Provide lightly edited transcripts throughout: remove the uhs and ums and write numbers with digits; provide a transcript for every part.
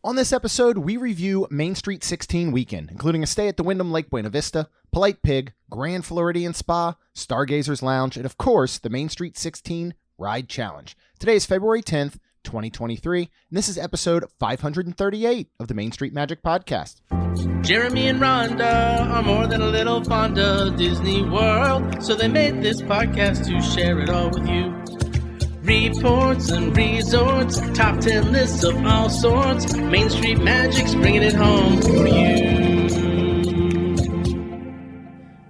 On this episode, we review Main Street 16 weekend, including a stay at the Wyndham Lake Buena Vista, Polite Pig, Grand Floridian Spa, Stargazers Lounge, and of course, the Main Street 16 Ride Challenge. Today is February 10th, 2023, and this is episode 538 of the Main Street Magic Podcast. Jeremy and Rhonda are more than a little fond of Disney World, so they made this podcast to share it all with you. Reports and resorts, top 10 lists of all sorts. Main Street Magic's bringing it home for you.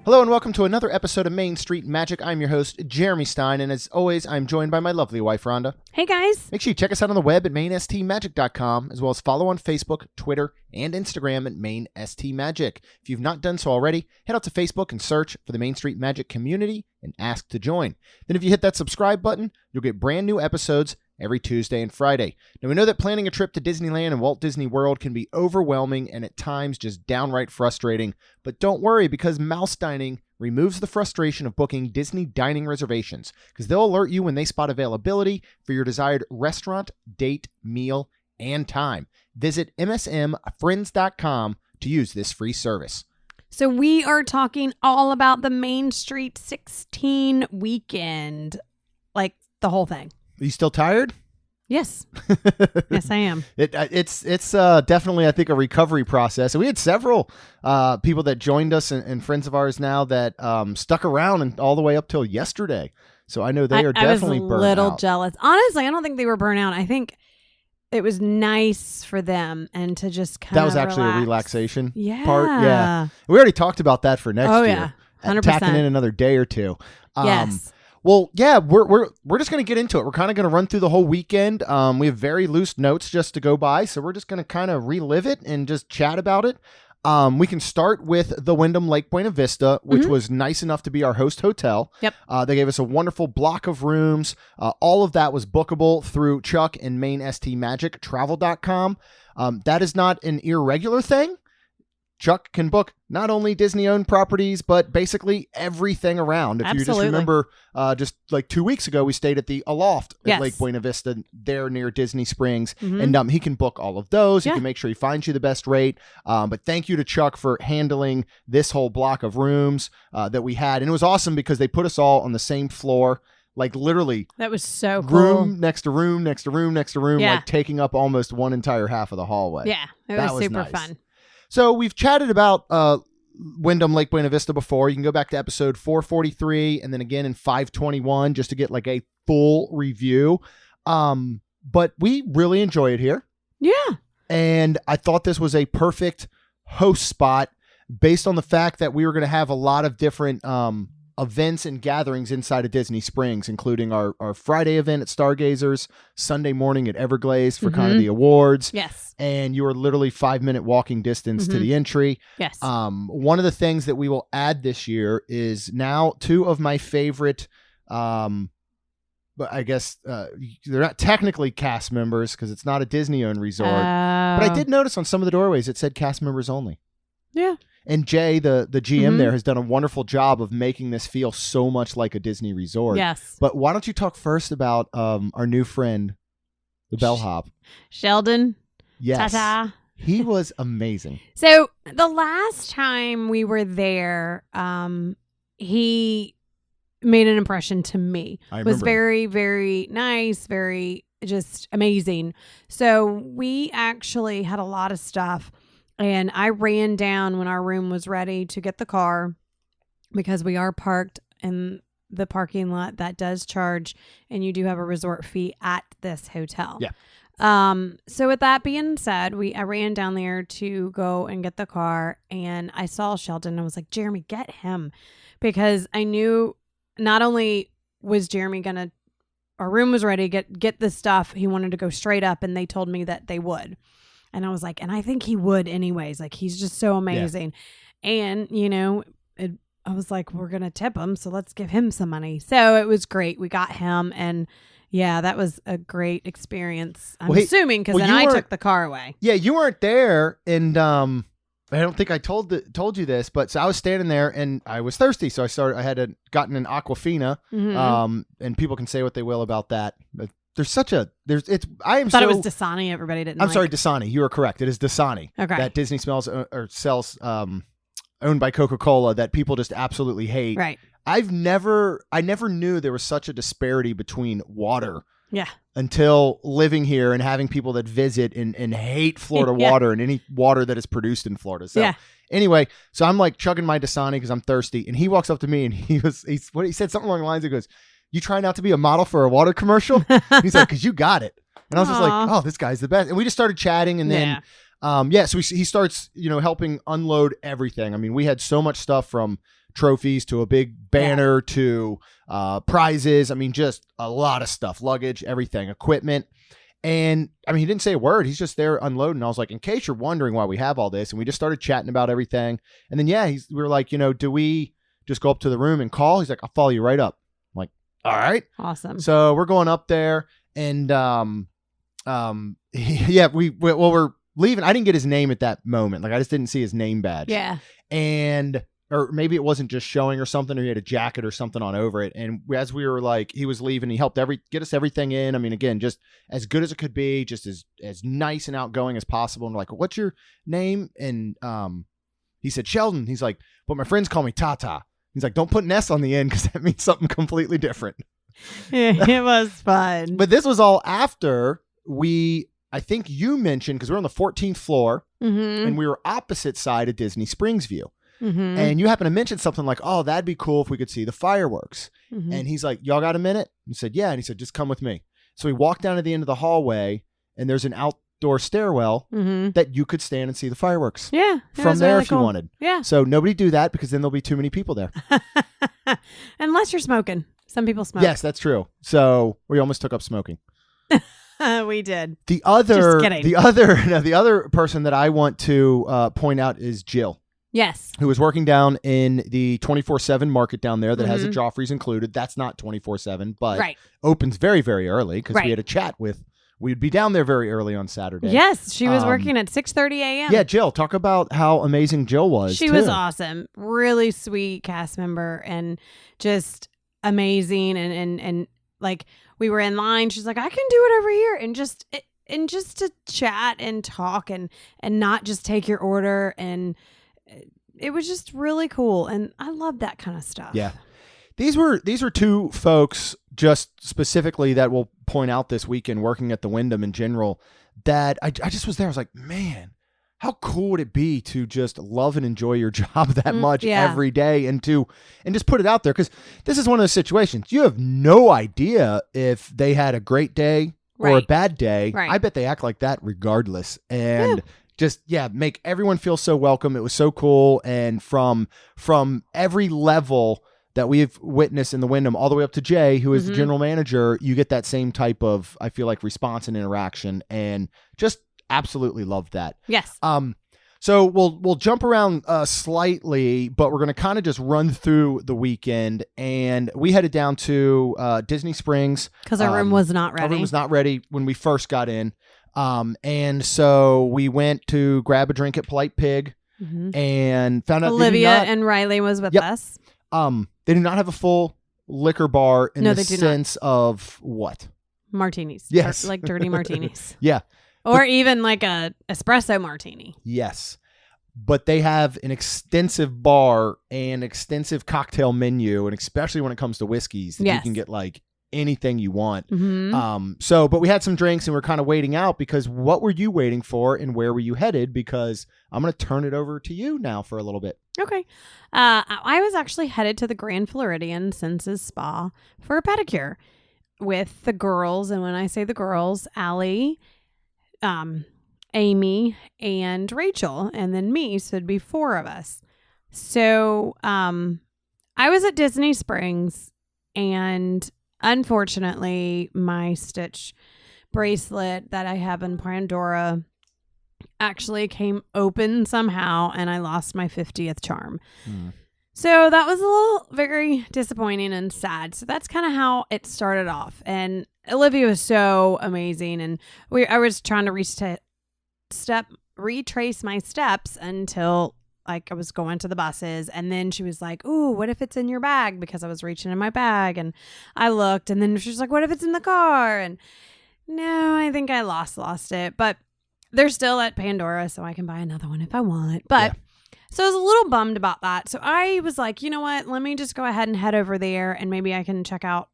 Hello and welcome to another episode of Main Street Magic. I'm your host, Jeremy Stein, and as always, I'm joined by my lovely wife, Rhonda. Hey, guys. Make sure you check us out on the web at mainstmagic.com, as well as follow on Facebook, Twitter, and Instagram at mainstmagic. If you've not done so already, head out to Facebook and search for the Main Street Magic community and ask to join. Then if you hit that subscribe button, you'll get brand new episodes every Tuesday and Friday. Now, we know that planning a trip to Disneyland and Walt Disney World can be overwhelming and at times just downright frustrating. But don't worry, because Mouse Dining removes the frustration of booking Disney dining reservations, because they'll alert you when they spot availability for your desired restaurant, date, meal, and time. Visit msmfriends.com to use this free service. So we are talking all about the Main Street 16 weekend, like the whole thing. Are you still tired? Yes. Yes, I am. It's definitely, I think, a recovery process. And we had several people that joined us and friends of ours now that stuck around and all the way up till yesterday. So I know they are definitely burnt out. I was a little jealous. Honestly, I don't think they were burnt out. I think it was nice for them and to just kind of That was actually relax. A relaxation Yeah. part. Yeah. We already talked about that for next year. Yeah. 100%. Tacking in another day or two. Yes. Well, yeah, we're just going to get into it. We're kind of going to run through the whole weekend. We have very loose notes just to go by, so we're just going to kind of relive it and just chat about it. We can start with the Wyndham Lake Buena Vista, which was nice enough to be our host hotel. Yep. They gave us a wonderful block of rooms. All of that was bookable through Chuck and mainstmagictravel.com. That is not an irregular thing. Chuck can book not only Disney-owned properties, but basically everything around. If you just remember, just like 2 weeks ago, we stayed at the Aloft at Lake Buena Vista there near Disney Springs. And he can book all of those. He can make sure he finds you the best rate. But thank you to Chuck for handling this whole block of rooms that we had. And it was awesome because they put us all on the same floor. Like literally. That was so cool. Room next to room, next to room, next to room, Yeah. like taking up almost one entire half of the hallway. Yeah, it was super nice. fun. So we've chatted about Wyndham Lake Buena Vista before. You can go back to episode 443 and then again in 521 just to get like a full review. But we really enjoy it here. Yeah. And I thought this was a perfect host spot based on the fact that we were going to have a lot of different events and gatherings inside of Disney Springs, including our Friday event at Stargazers, Sunday morning at Everglades for kind of the awards. Yes. And you are literally 5-minute walking distance to the entry. Yes. One of the things that we will add this year is now 2 of my favorite, but I guess they're not technically cast members because it's not a Disney-owned resort. But I did notice on some of the doorways it said cast members only. Yeah. And Jay, the GM there, has done a wonderful job of making this feel so much like a Disney resort. Yes. But why don't you talk first about our new friend, the bellhop. Sheldon. Yes. Ta-ta. He was amazing. So the last time we were there, he made an impression to me. I was remember. very, very nice, very just amazing. So we actually had a lot of stuff. And I ran down when our room was ready to get the car because we are parked in the parking lot that does charge, and you do have a resort fee at this hotel. Yeah. So with that being said, I ran down there to go and get the car, and I saw Sheldon and I was like, Jeremy, get him, because I knew not only was Jeremy gonna, our room was ready, get the stuff, he wanted to go straight up, and they told me that they would. And I was like, and I think he would anyways. Like, he's just so amazing. Yeah. And, you know, I was like, we're going to tip him, so let's give him some money. So it was great. We got him. And, yeah, that was a great experience. I'm assuming because then I took the car away. Yeah, you weren't there. And I don't think I told you this, but so I was standing there and I was thirsty. So I had gotten an Aquafina. And people can say what they will about that. I am I thought so it was Dasani. Everybody didn't. I'm sorry, Dasani. You are correct. It is Dasani. Okay. That Disney sells owned by Coca-Cola that people just absolutely hate. Right. I never knew there was such a disparity between water. Yeah. Until living here and having people that visit and hate Florida water and any water that is produced in Florida. So anyway, so I'm like chugging my Dasani because I'm thirsty, and he walks up to me and he said something along the lines. He goes, "You trying out to be a model for a water commercial?" He's like, "Cause you got it." And I was just like, "Oh, this guy's the best." And we just started chatting, and then so he starts helping unload everything. I mean, we had so much stuff from trophies to a big banner to prizes. I mean, just a lot of stuff, luggage, everything, equipment. And I mean, he didn't say a word. He's just there unloading. I was like, in case you're wondering why we have all this. And we just started chatting about everything. And then, we were like, do we just go up to the room and call? He's like, I'll follow you right up. I'm like, all right. Awesome. So we're going up there, and we're leaving. I didn't get his name at that moment. Like, I just didn't see his name badge. Yeah. Or maybe it wasn't just showing or something, or he had a jacket or something on over it. And as we were like, he was leaving, he helped get us everything in. I mean, again, just as good as it could be, just as nice and outgoing as possible. And we're like, what's your name? And he said, Sheldon. He's like, but my friends call me Tata. He's like, don't put an S on the end because that means something completely different. It was fun. But this was all after I think you mentioned, because we're on the 14th floor and we were opposite side of Disney Springs View. Mm-hmm. And you happen to mention something like, oh, that'd be cool if we could see the fireworks. Mm-hmm. And he's like, y'all got a minute? And said, yeah. And he said, just come with me. So we walked down to the end of the hallway, and there's an outdoor stairwell that you could stand and see the fireworks. Yeah. From there, really if you wanted. Yeah. So nobody do that, because then there'll be too many people there. Unless you're smoking. Some people smoke. Yes, that's true. So we almost took up smoking. We did. The other, Just kidding. the other person that I want to point out is Jill. Yes. Who was working down in the 24/7 market down there that has a Joffrey's included. That's not 24/7, but opens very, very early, because we had a chat with, we'd be down there very early on Saturday. Yes, she was working at 6:30 a.m. Yeah, Jill, talk about how amazing Jill was. She was awesome. Really sweet cast member, and just amazing. And like, we were in line. She's like, I can do it over here. And just to chat and talk and not just take your order. And it was just really cool, and I love that kind of stuff. Yeah, these were two folks just specifically that we'll point out this weekend working at the Wyndham in general, that I just was there. I was like, man, how cool would it be to just love and enjoy your job that much every day, and just put it out there, because this is one of those situations you have no idea if they had a great day or a bad day. Right. I bet they act like that regardless, and. Just, make everyone feel so welcome. It was so cool. And from every level that we've witnessed in the Wyndham, all the way up to Jay, who is the general manager, you get that same type of, I feel like, response and interaction, and just absolutely loved that. Yes. So we'll jump around slightly, but we're going to kind of just run through the weekend. And we headed down to Disney Springs. Because our room was not ready. Our room was not ready when we first got in. And so we went to grab a drink at Polite Pig and found out Olivia and Riley was with us. They do not have a full liquor bar in the sense of what? Martinis. Yes. Like dirty martinis. Yeah. Or even like a espresso martini. Yes. But they have an extensive bar and extensive cocktail menu, and especially when it comes to whiskeys, that you can get like anything you want. But we had some drinks, and we're kind of waiting out, because what were you waiting for and where were you headed? Because I'm going to turn it over to you now for a little bit. Okay. I was actually headed to the Grand Floridian Senses Spa for a pedicure with the girls. And when I say the girls, Allie, Amy, and Rachel, and then me. So it'd be 4 of us. So I was at Disney Springs, and unfortunately, my Stitch bracelet that I have in Pandora actually came open somehow, and I lost my 50th charm. So that was a little very disappointing and sad. So that's kind of how it started off. And Olivia was so amazing, and I was trying to retrace my steps until like I was going to the buses, and then she was like, ooh, what if it's in your bag? Because I was reaching in my bag, and I looked, and then she was like, what if it's in the car? And No, I think I lost it, but they're still at Pandora, so I can buy another one if I want. But so I was a little bummed about that. So I was like, you know what? Let me just go ahead and head over there, and maybe I can check out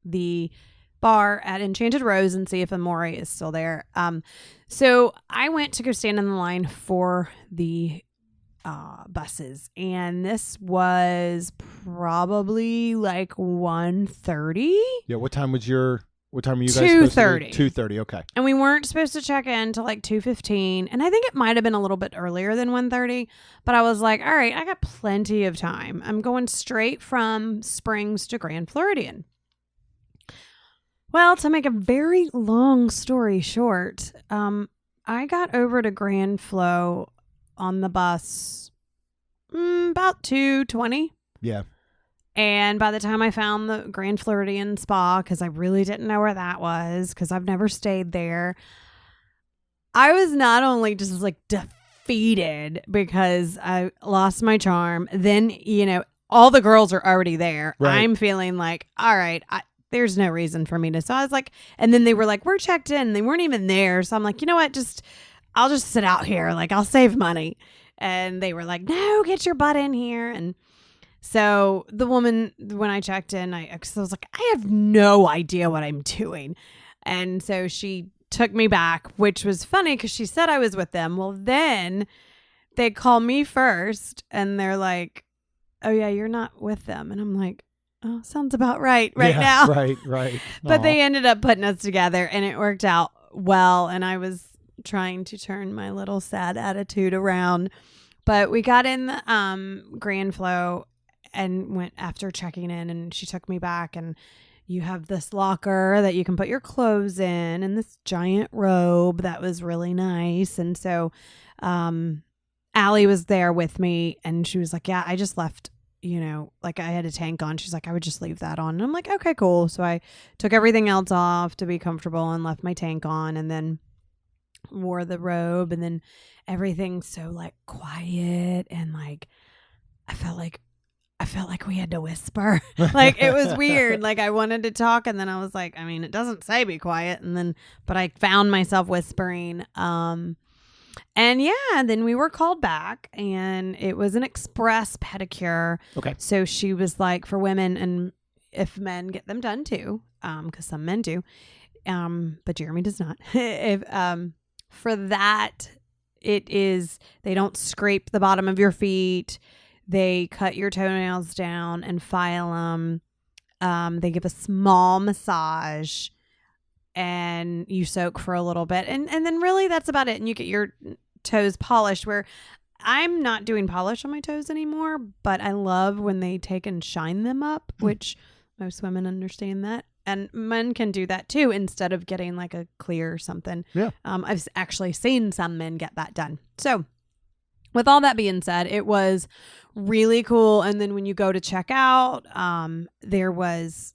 the bar at Enchanted Rose and see if Amore is still there. So I went to go stand in the line for the buses, and this was probably like 1:30. Yeah. What time were you guys? 2:30. 2:30. Okay. And we weren't supposed to check in till like 2:15, and I think it might have been a little bit earlier than 1:30, but I was like, all right, I got plenty of time. I'm going straight from Springs to Grand Floridian. Well, to make a very long story short, I got over to Grand Flo on the bus about 2:20. Yeah. And by the time I found the Grand Floridian Spa, because I really didn't know where that was, because I've never stayed there, I was not only just like defeated because I lost my charm, then, all the girls are already there. Right. I'm feeling like, all right, there's no reason for me to. So I was like, and then they were like, we're checked in. They weren't even there. So I'm like, you know what? I'll just sit out here. Like, I'll save money. And they were like, no, get your butt in here. And so the woman, when I checked in, I was like, I have no idea what I'm doing. And so she took me back, which was funny because she said I was with them. Well, then they call me first and they're like, oh yeah, you're not with them. And I'm like, oh, sounds about right now. Right. But they ended up putting us together and it worked out well. And I was trying to turn my little sad attitude around. But we got in the Grand Flo and went after checking in, and she took me back, and you have this locker that you can put your clothes in and this giant robe that was really nice. And so Allie was there with me, and she was like, yeah, I just left, like I had a tank on. She's like, I would just leave that on. And I'm like, okay, cool. So I took everything else off to be comfortable and left my tank on, and then wore the robe, and then everything's so like quiet, and like I felt like we had to whisper. Like it was weird. Like I wanted to talk, and then I was like, I mean, it doesn't say be quiet, but I found myself whispering. And then we were called back, and it was an express pedicure. Okay. So she was like, for women, and if men get them done too, because some men do, but Jeremy does not. For that, they don't scrape the bottom of your feet. They cut your toenails down and file them. They give a small massage, and you soak for a little bit. And then really that's about it. And you get your toes polished, where I'm not doing polish on my toes anymore, but I love when they take and shine them up, which most women understand that. And men can do that too, instead of getting like a clear or something. Yeah. I've actually seen some men get that done. So with all that being said, it was really cool. And then when you go to check out, there was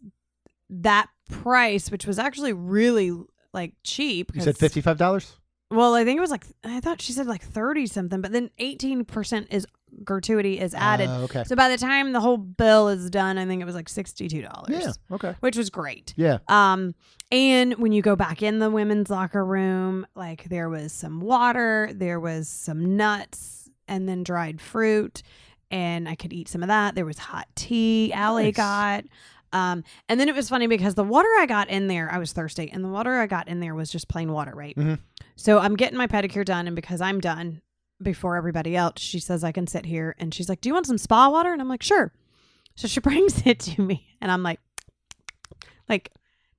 that price, which was actually really like cheap. You said $55? Well, I think it was like, I thought she said like 30 something, but then 18% is gratuity is added. Okay. So by the time the whole bill is done, I think it was like $62. Yeah. Okay. Which was great. Yeah. And when you go back in the women's locker room, like there was some water, there was some nuts, and then dried fruit, and I could eat some of that. There was hot tea Allie got. And then it was funny because the water I got in there, I was thirsty, and the water I got in there was just plain water, right? Mm-hmm. So I'm getting my pedicure done, and because I'm done before everybody else, she says I can sit here, and she's like, do you want some spa water? And I'm like, sure. So she brings it to me, and I'm like,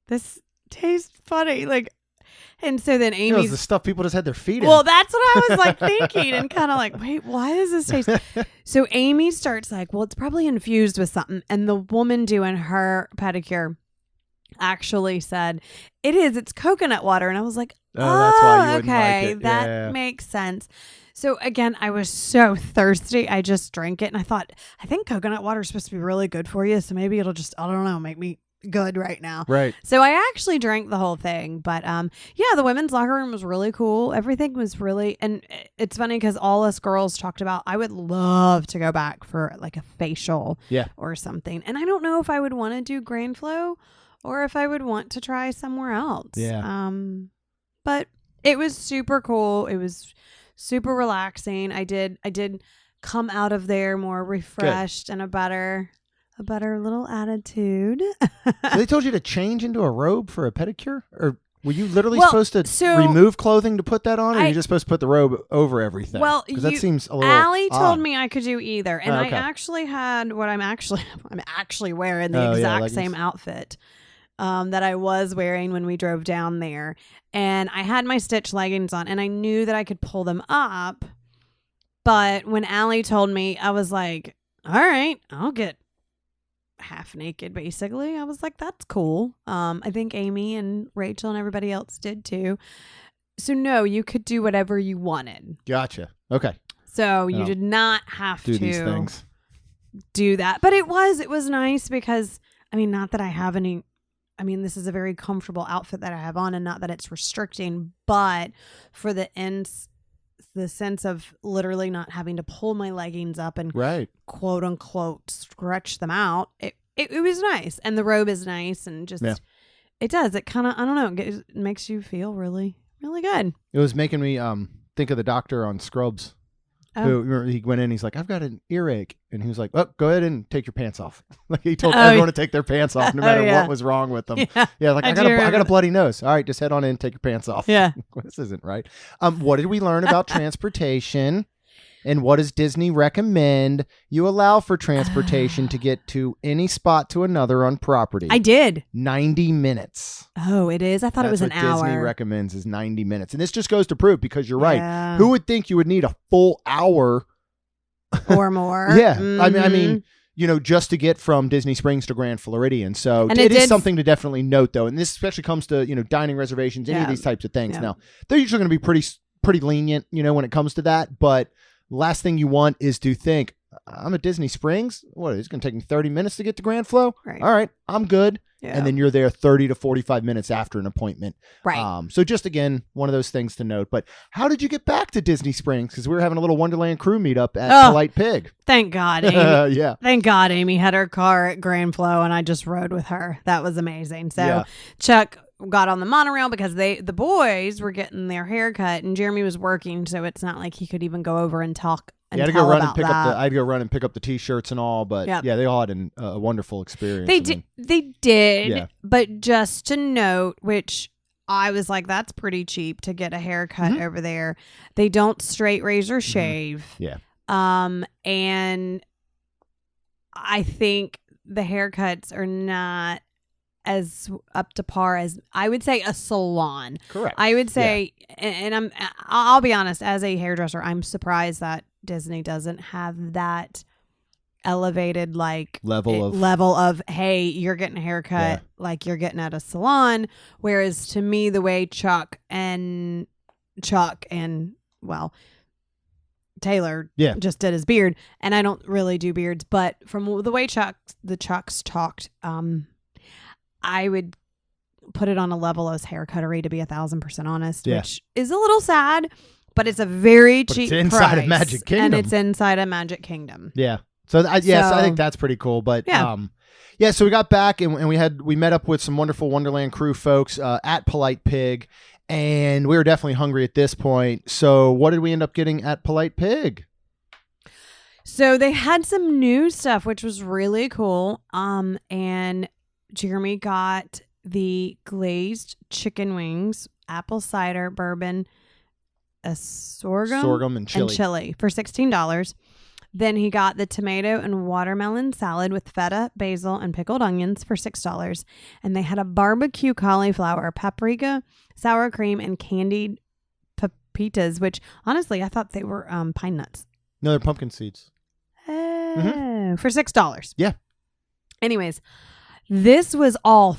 this tastes funny. And so then Amy's the stuff people just had their feet in. Well, that's what I was like thinking, and kind of like, wait, why does this taste? So Amy starts like, well, it's probably infused with something. And the woman doing her pedicure actually said, it is. It's coconut water. And I was like, that's why you wouldn't okay, like it. that makes sense. So again, I was so thirsty. I just drank it, and I thought, I think coconut water is supposed to be really good for you. So maybe it'll just, I don't know, make me good right now. Right. So I actually drank the whole thing, but the women's locker room was really cool. Everything was really, and it's funny because all us girls talked about, I would love to go back for like a facial or something. And I don't know if I would want to do Grand Flo or if I would want to try somewhere else. Yeah. But it was super cool. It was super relaxing. I did come out of there more refreshed and a better little attitude. So they told you to change into a robe for a pedicure, or were you literally Well, supposed to so remove clothing to put that on, or are you just supposed to put the robe over everything? Well, because that seems a little Allie odd. told me I could do either, and Oh, okay. I actually had what I'm actually wearing the Oh, yeah, exact leggings. same outfit that I was wearing when we drove down there, and I had my stitch leggings on, and I knew that I could pull them up, but when Allie told me, I was like, all right, I'll get half naked basically. I was like, that's cool. I think Amy and Rachel and everybody else did too. So no, you could do whatever you wanted. Gotcha. Okay. So you did not have Do to these things. do that. But it was nice because, I mean, not that I have any, I mean, this is a very comfortable outfit that I have on, and not that it's restricting, but for the sense of literally not having to pull my leggings up and Right. quote unquote stretch them out. It was nice, and the robe is nice, and just it does. It kind of, I don't know, it makes you feel really, really good. It was making me think of the doctor on Scrubs. Oh. Who he went in, he's like, I've got an earache, and he was like, oh, go ahead and take your pants off. Like he told everyone to take their pants off, no matter what was wrong with them. Yeah, like I got a bloody nose. All right, just head on in and take your pants off. Yeah. This isn't right. What did we learn about transportation? And what does Disney recommend? You allow for transportation to get to any spot to another on property. I did. 90 minutes. Oh, it is? I thought it was an hour. Disney recommends is 90 minutes. And this just goes to prove, because you're Yeah. right. Who would think you would need a full hour or more? Yeah. Mm-hmm. I mean, you know, just to get from Disney Springs to Grand Floridian. So And it is something to definitely note, though. And this especially comes to, you know, dining reservations, any of these types of things. Yeah. Now, they're usually going to be pretty lenient, you know, when it comes to that. But last thing you want is to think, I'm at Disney Springs. What, it's going to take me 30 minutes to get to Grand Flo? Right. All right, I'm good. Yeah. And then you're there 30 to 45 minutes after an appointment. Right. So just, again, one of those things to note. But how did you get back to Disney Springs? Because we were having a little Wonderland crew meetup at Polite Pig. Thank God, Amy. Yeah. Thank God Amy had her car at Grand Flo, and I just rode with her. That was amazing. So Yeah. Chuck got on the monorail because the boys were getting their hair cut, and Jeremy was working, so it's not like he could even go over and talk. And I had to tell go run about and pick that. up I'd go run and pick up the T-shirts and all, but Yep. yeah, they all had a wonderful experience. They did, Yeah. but just to note, which I was like, that's pretty cheap to get a haircut over there. They don't straight razor shave. Yeah. And I think the haircuts are not as up to par as I would say a salon. Correct. I would say, and I'll be honest, as a hairdresser, I'm surprised that Disney doesn't have that elevated level of hey, you're getting a haircut like you're getting at a salon. Whereas to me, the way Chuck and well, Taylor just did his beard, and I don't really do beards, but from the way the Chucks talked, I would put it on a level as haircuttery, to be 1,000% honest, which is a little sad, but it's a very cheap it's inside price, of Magic Kingdom. and it's inside of Magic Kingdom. Yeah. So I think that's pretty cool. But so we got back and we met up with some wonderful Wonderland crew folks at Polite Pig, and we were definitely hungry at this point. So what did we end up getting at Polite Pig? So they had some new stuff, which was really cool. And Jeremy got the glazed chicken wings, apple cider, bourbon, a sorghum and chili for $16. Then he got the tomato and watermelon salad with feta, basil, and pickled onions for $6. And they had a barbecue cauliflower, paprika, sour cream, and candied pepitas, which honestly I thought they were pine nuts. No, they're pumpkin seeds. Oh, for $6. Yeah. Anyways, this was all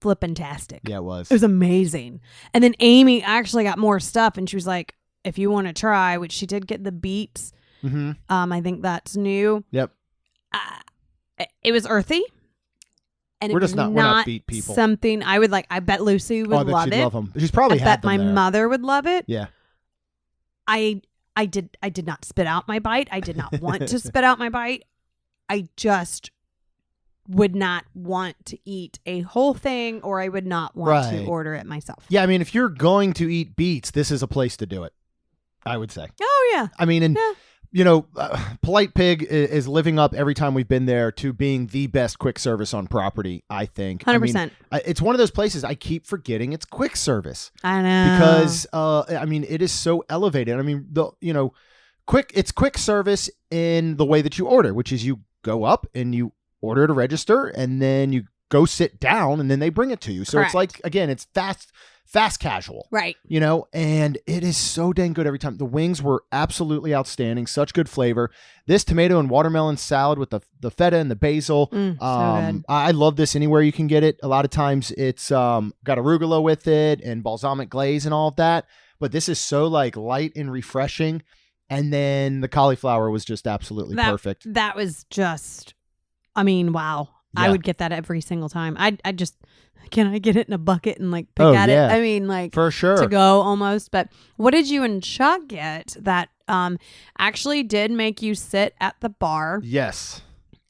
flippin-tastic. Yeah, it was. It was amazing. And then Amy actually got more stuff, and she was like, if you want to try, which she did get the beets. I think that's new. Yep. It was earthy. And we're it was not beet people. Something I would like. I bet Lucy would love it. Love them. She's probably had them my there. mother would love it. Yeah. I did not spit out my bite. I did not want to spit out my bite. I just would not want to eat a whole thing, or I would not want to order it myself. Yeah, I mean, if you're going to eat beets, this is a place to do it, I would say. Oh, yeah. I mean, and, you know, Polite Pig is living up every time we've been there to being the best quick service on property, I think. 100%. I mean, it's one of those places I keep forgetting it's quick service. I know. Because, I mean, it is so elevated. I mean, it's quick service in the way that you order, which is you go up and you order at a register and then you go sit down and then they bring it to you. So It's like, again, it's fast casual. Right. You know, and it is so dang good every time. The wings were absolutely outstanding. Such good flavor. This tomato and watermelon salad with the feta and the basil. So good. I love this anywhere you can get it. A lot of times it's got arugula with it and balsamic glaze and all of that. But this is so like light and refreshing. And then the cauliflower was just absolutely perfect. That was just, I mean, wow. Yeah. I would get that every single time. I just, can I get it in a bucket and like pick at it? I mean, like for sure to go almost. But what did you and Chuck get that actually did make you sit at the bar? Yes.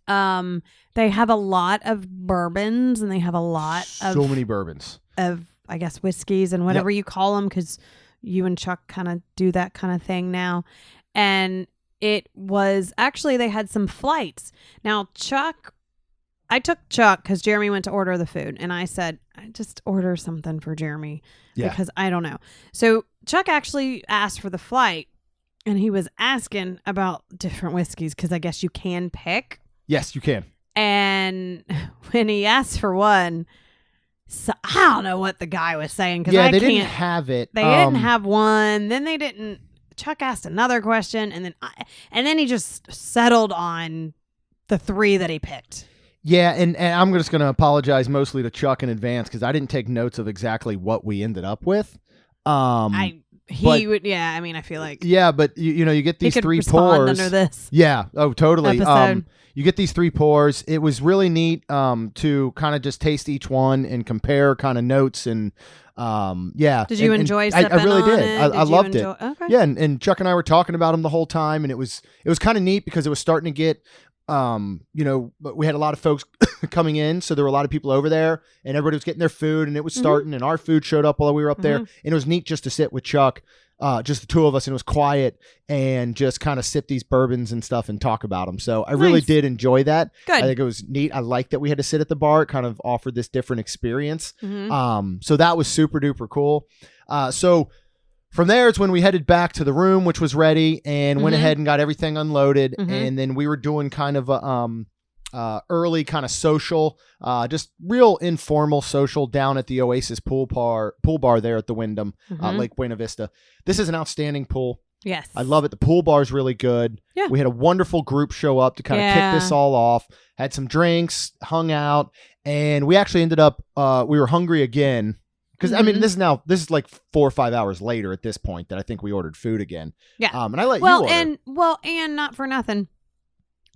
They have a lot of bourbons and they have a lot of so many bourbons of, I guess, whiskeys and whatever you call them, because you and Chuck kind of do that kind of thing now. And it was actually, they had some flights. Now, I took Chuck because Jeremy went to order the food. And I said, I just order something for Jeremy because I don't know. So Chuck actually asked for the flight and he was asking about different whiskeys because I guess you can pick. Yes, you can. And when he asked for one, so I don't know what the guy was saying because they didn't have it. They didn't have one. Then they didn't. Chuck asked another question, and then he just settled on the 3 that he picked. Yeah, and I'm just going to apologize mostly to Chuck in advance because I didn't take notes of exactly what we ended up with. I feel like but you get these 3 pours under this. Yeah, oh totally. Episode. You get these 3 pours. It was really neat to kind of just taste each one and compare kind of notes and Did you enjoy sipping I really on did. it? I loved it. Okay. Yeah, and Chuck and I were talking about them the whole time, and it was kind of neat because it was starting to get we had a lot of folks coming in, so there were a lot of people over there, and everybody was getting their food, and it was starting, and our food showed up while we were up there, and it was neat just to sit with Chuck, just the 2 of us, and it was quiet, and just kind of sip these bourbons and stuff and talk about them. So I really did enjoy that. Good. I think it was neat. I liked that we had to sit at the bar. It kind of offered this different experience. So that was super duper cool. So from there, it's when we headed back to the room, which was ready, and went ahead and got everything unloaded. And then we were doing kind of a early kind of social, just real informal social down at the Oasis pool bar there at the Wyndham Lake Buena Vista. This is an outstanding pool. Yes. I love it. The pool bar is really good. Yeah. We had a wonderful group show up to kind of kick this all off, had some drinks, hung out, and we actually ended up, we were hungry again. Because, I mean, this is like 4 or 5 hours later at this point that I think we ordered food again. Yeah. And I let you order. And not for nothing,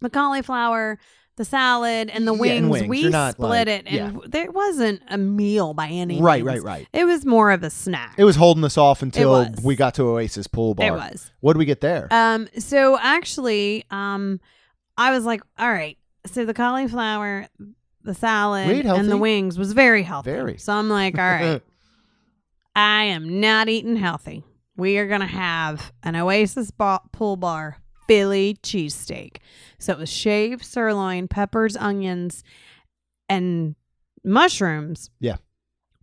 the cauliflower, the salad, and the wings, we split it. And there wasn't a meal by any means. Right. It was more of a snack. It was holding us off until we got to Oasis Pool Bar. It was. What did we get there? So actually, I was like, all right. So the cauliflower, the salad, and the wings was very healthy. Very. So I'm like, all right. I am not eating healthy. We are going to have an Oasis Pool Bar Philly cheesesteak. So it was shaved sirloin, peppers, onions, and mushrooms. Yeah.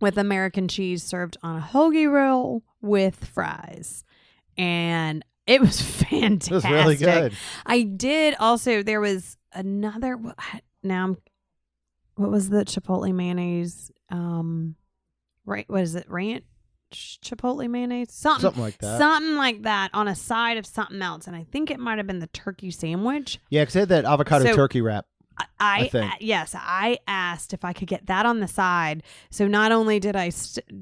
With American cheese served on a hoagie roll with fries. And it was fantastic. It was really good. I did also, there was another, what was the Chipotle mayonnaise? Right, what is it? Ranch Chipotle mayonnaise? Something like that. Something like that on a side of something else. And I think it might have been the turkey sandwich. Yeah, because they had that avocado turkey wrap. I think. Yes, I asked if I could get that on the side. So not only did I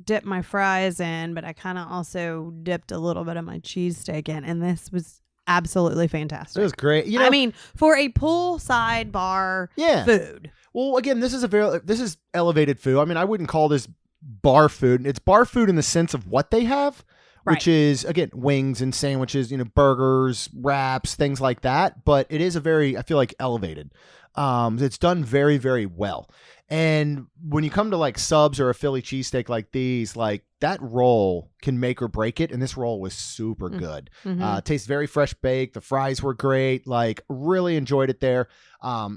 dip my fries in, but I kind of also dipped a little bit of my cheesesteak in. And this was absolutely fantastic. It was great. I mean, for a poolside bar food. Well, again, this is elevated food. I mean, I wouldn't call this bar food. It's bar food in the sense of what they have, which is, again, wings and sandwiches, burgers, wraps, things like that. But it is I feel like, elevated. It's done very, very well. And when you come to like subs or a Philly cheesesteak like these, like that roll can make or break it. And this roll was super good. It tastes very fresh baked. The fries were great. Like really enjoyed it there.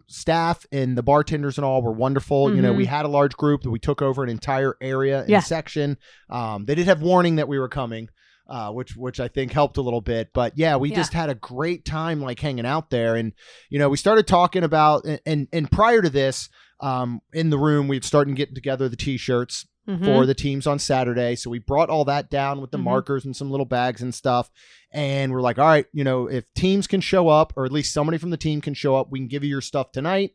Staff and the bartenders and all were wonderful. We had a large group that we took over an entire area and section. They did have warning that we were coming. Which I think helped a little bit, but we just had a great time like hanging out there. And, we started talking about, and prior to this, in the room, we'd started getting together the t-shirts for the teams on Saturday. So we brought all that down with the markers and some little bags and stuff. And we're like, all right, if teams can show up, or at least somebody from the team can show up, we can give you your stuff tonight.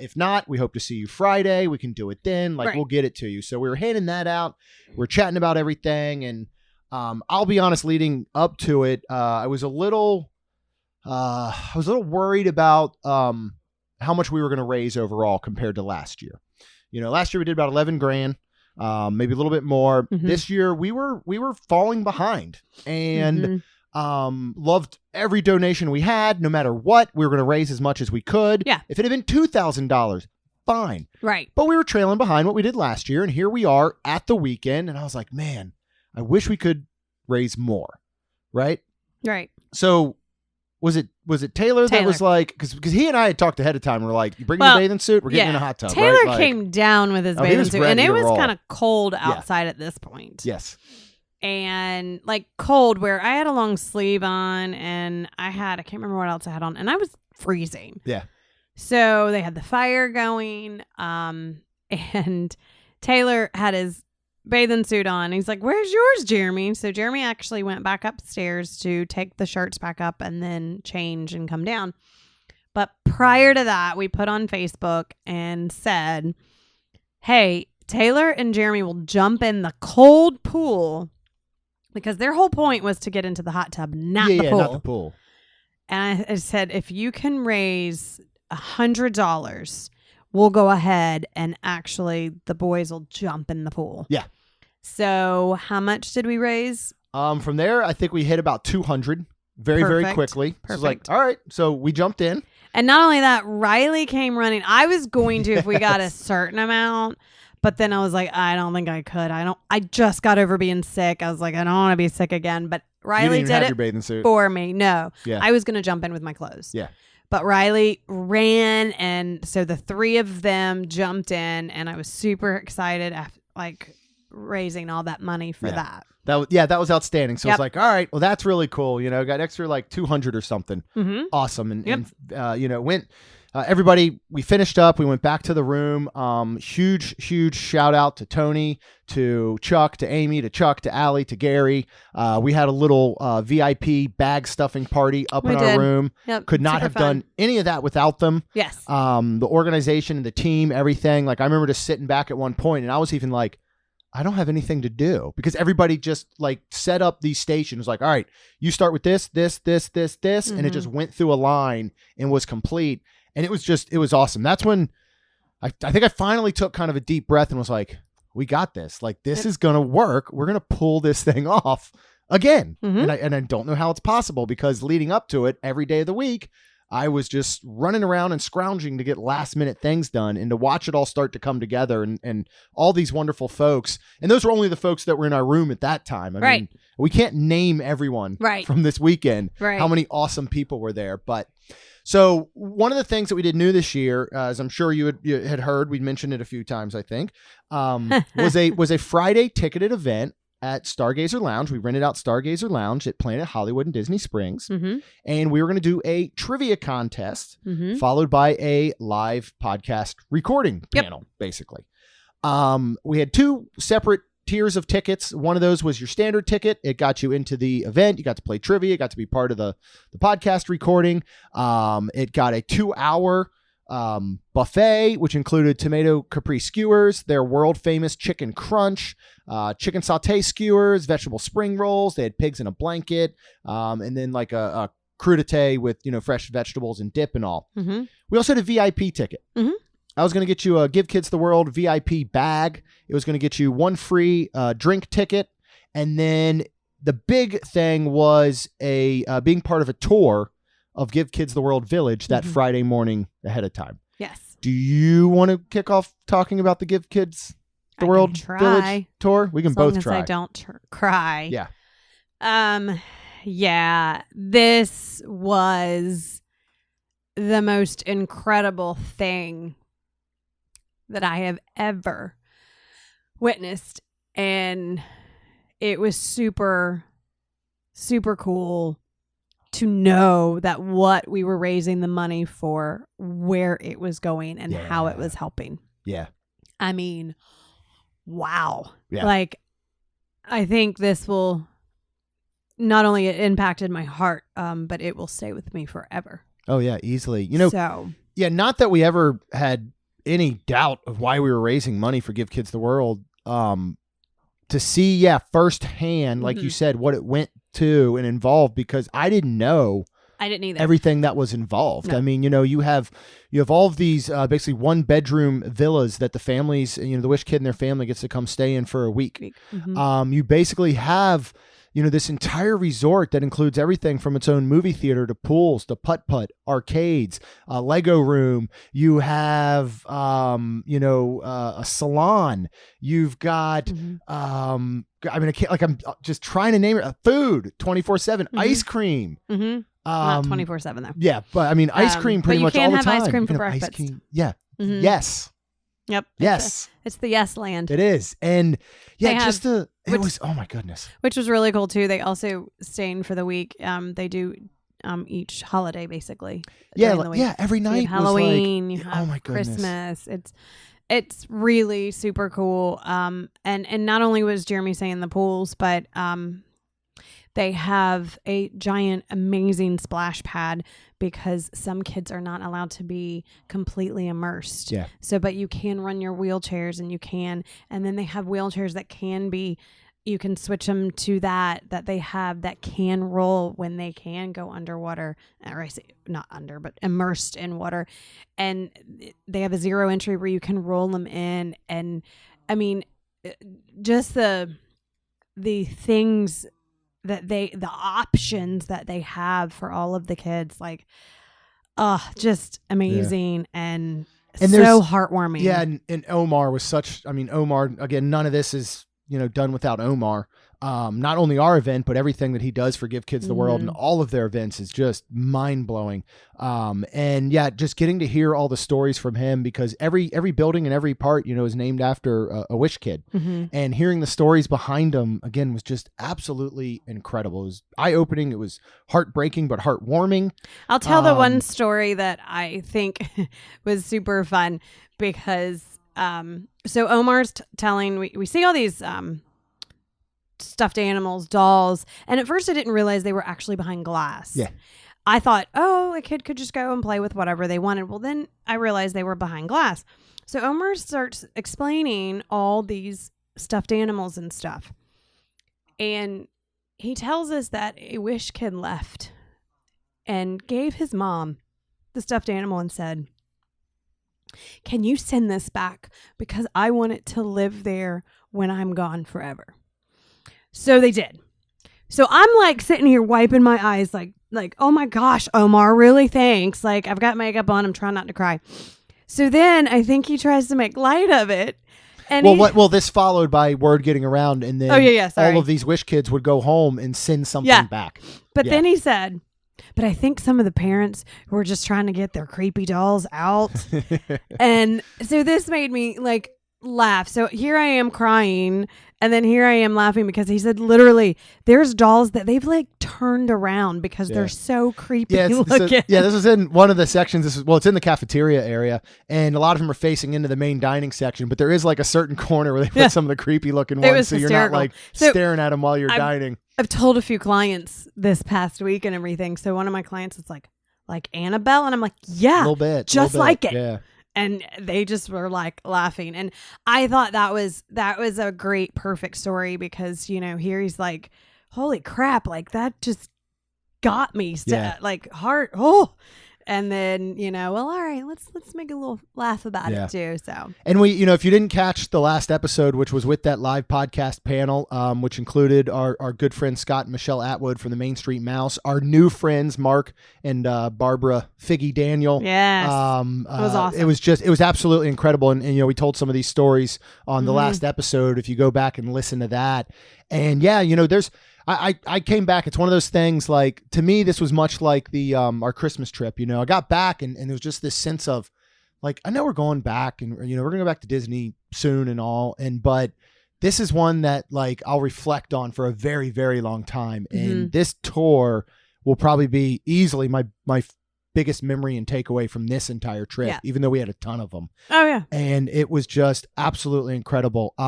If not, we hope to see you Friday. We can do it then. We'll get it to you. So we were handing that out. We're chatting about everything. And, I'll be honest, leading up to it, I was a little worried about how much we were going to raise overall compared to last year. Last year we did about 11 grand, maybe a little bit more. This year we were falling behind, and loved every donation we had. No matter what, we were going to raise as much as we could. Yeah. If it had been $2,000, fine. Right. But we were trailing behind what we did last year, and here we are at the weekend, and I was like, man, I wish we could raise more, right? Right. So was it Taylor that was like, because he and I had talked ahead of time. We're like, you bring your bathing suit, we're getting in a hot tub. Taylor right? came down with his bathing suit, and it was kind of cold outside at this point. Yes. And like cold, where I had a long sleeve on, and I can't remember what else I had on, and I was freezing. Yeah. So they had the fire going, and Taylor had his bathing suit on. He's like, where's yours, Jeremy? So Jeremy actually went back upstairs to take the shirts back up and then change and come down. But prior to that, we put on Facebook and said, hey, Taylor and Jeremy will jump in the cold pool, because their whole point was to get into the hot tub, not the pool. Not the pool. And I said, if you can raise $100, we'll go ahead and actually the boys will jump in the pool. Yeah. So how much did we raise? From there, I think we hit about 200 very quickly. So it's like, all right. So we jumped in. And not only that, Riley came running. I was going to if we got a certain amount, but then I was like, I don't think I could. I just got over being sick. I was like, I don't want to be sick again. But Riley did it your bathing suit for me. No. Yeah. I was going to jump in with my clothes. Yeah. But Riley ran, and so the three of them jumped in, and I was super excited after, raising all that money for that. That was outstanding. So it's like, all right, well, that's really cool. Got extra like 200 or something. Awesome. And went, everybody, we finished up. We went back to the room. Huge shout out to Tony, to Chuck, to Amy, to Chuck, to Allie, to Gary. We had a little VIP bag stuffing party up in our room. Yep. Could not have done any of that without them. Yes. The organization and the team, everything. Like I remember just sitting back at one point, and I was even like, I don't have anything to do, because everybody just like set up these stations. Like, all right, you start with this. And it just went through a line and was complete. And it was awesome. That's when I think I finally took kind of a deep breath and was like, we got this. Like, this is going to work. We're going to pull this thing off again. And I don't know how it's possible, because leading up to it every day of the week, I was just running around and scrounging to get last minute things done, and to watch it all start to come together, and all these wonderful folks. And those were only the folks that were in our room at that time. I mean, we can't name everyone from this weekend, how many awesome people were there. But so one of the things that we did new this year, as I'm sure you had heard, we mentioned it a few times, I think, was a Friday ticketed event at Stargazer Lounge. We rented out Stargazer Lounge at Planet Hollywood in Disney Springs. And we were going to do a trivia contest followed by a live podcast recording panel, basically. We had two separate tiers of tickets. One of those was your standard ticket. It got you into the event. You got to play trivia, got to be part of the podcast recording. It got a 2-hour buffet, which included tomato capri skewers, their world famous chicken crunch, chicken saute skewers, vegetable spring rolls. They had pigs in a blanket, and then like a crudité with, fresh vegetables and dip and all. We also had a VIP ticket. I was going to get you a Give Kids the World VIP bag. It was going to get you one free drink ticket. And then the big thing was being part of a tour of Give Kids the World Village that Friday morning ahead of time. Yes. Do you want to kick off talking about the Give Kids the World Village tour? We can both try. As I don't cry. Yeah. Yeah. This was the most incredible thing that I have ever witnessed, and it was super, super cool to know that what we were raising the money for, where it was going, and how it was helping. Yeah. I mean, wow. Yeah. Like, I think this will not only it impacted my heart, but it will stay with me forever. Oh yeah, easily. Not that we ever had any doubt of why we were raising money for Give Kids the World. To see, firsthand, like you said, what it went to and involved, because I didn't know. I didn't either. Everything that was involved. No. I mean, you have all of these basically 1-bedroom villas that the families, the Wish kid and their family gets to come stay in for a week. You basically have, this entire resort that includes everything from its own movie theater to pools to putt-putt, arcades, a Lego room. You have, a salon. You've got, I'm just trying to name it. Food 24/7, ice cream. Not 24/7 though. Yeah, but I mean, ice cream pretty much all the time. You can have ice cream you for can have breakfast. Ice cream. Yeah. Yes. Yep. Yes. It's the yes land. It is. And it which was, oh my goodness. Which was really cool too. They also staying for the week. They do each holiday basically. Every night. You have Halloween, was you have oh my goodness. Christmas. It's really super cool. And not only was Jeremy saying the pools, but they have a giant, amazing splash pad because some kids are not allowed to be completely immersed. Yeah. So, but you can run your wheelchairs and then they have wheelchairs that you can switch them to that they have that can roll when they can go underwater, or I say not under, but immersed in water. And they have a 0 entry where you can roll them in. And I mean, just the things that the options that they have for all of the kids, just amazing and so heartwarming. Yeah. And Omar was Omar, again, none of this is, done without Omar. Not only our event, but everything that he does for Give Kids the World and all of their events is just mind blowing. Just getting to hear all the stories from him, because every building and every part, is named after a Wish kid, and hearing the stories behind them again was just absolutely incredible. It was eye opening. It was heartbreaking, but heartwarming. I'll tell the one story that I think was super fun because, so Omar's telling, we see all these, stuffed animals, dolls, and at first I didn't realize they were actually behind glass. Yeah. I thought, a kid could just go and play with whatever they wanted. Well, then I realized they were behind glass. So Omar starts explaining all these stuffed animals and stuff. And he tells us that a Wish kid left and gave his mom the stuffed animal and said, "Can you send this back? Because I want it to live there when I'm gone forever." So they did. So I'm sitting here wiping my eyes like, oh my gosh, Omar, really? Thanks. I've got makeup on. I'm trying not to cry. So then I think he tries to make light of it. And this followed by word getting around, and then all of these Wish kids would go home and send something back. But then he said, but I think some of the parents were just trying to get their creepy dolls out. And so this made me laugh. So here I am crying, and then here I am laughing because he said literally there's dolls that they've turned around because they're so creepy looking. This was in one of the sections. It's in the cafeteria area, and a lot of them are facing into the main dining section, but there is a certain corner where they put some of the creepy looking ones, so hysterical. You're not staring at them while you're dining. I've told a few clients this past week and everything. So one of my clients is like Annabelle, and I'm like, yeah, a little bit, just like it. Yeah. And they just were laughing. And I thought that was a great, perfect story because, here he's like, holy crap, that just got me. Heart. and then, well, all right, let's make a little laugh about it too. So, and we, if you didn't catch the last episode, which was with that live podcast panel, which included our good friends Scott and Michelle Atwood from the Main Street Mouse, our new friends Mark and Barbara Figgy Daniel. Yes, it was awesome. It was absolutely incredible, and we told some of these stories on the last episode. If you go back and listen to that, and there's. I came back. It's one of those things, like, to me, this was much like the our Christmas trip. I got back and there was just this sense of, like, I know we're going back and, we're going to go back to Disney soon and all. But this is one that, like, I'll reflect on for a very, very long time. And this tour will probably be easily my biggest memory and takeaway from this entire trip, even though we had a ton of them. Oh yeah. And it was just absolutely incredible. We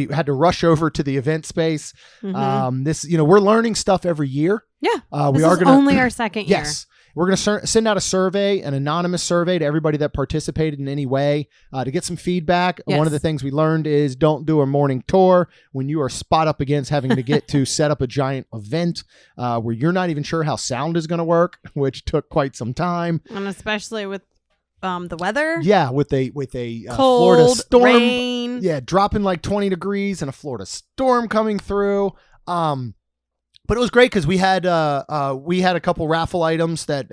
had to rush over to the event space. This, we're learning stuff every year. Yeah. This is only our second year. Yes. We're going to send out a survey, an anonymous survey to everybody that participated in any way to get some feedback. Yes. One of the things we learned is don't do a morning tour when you are spot up against having to get to set up a giant event where you're not even sure how sound is going to work, which took quite some time. And especially with the weather. Yeah, with a cold, Florida storm. Rain. Yeah, dropping like 20 degrees and a Florida storm coming through. But it was great because we had a couple raffle items that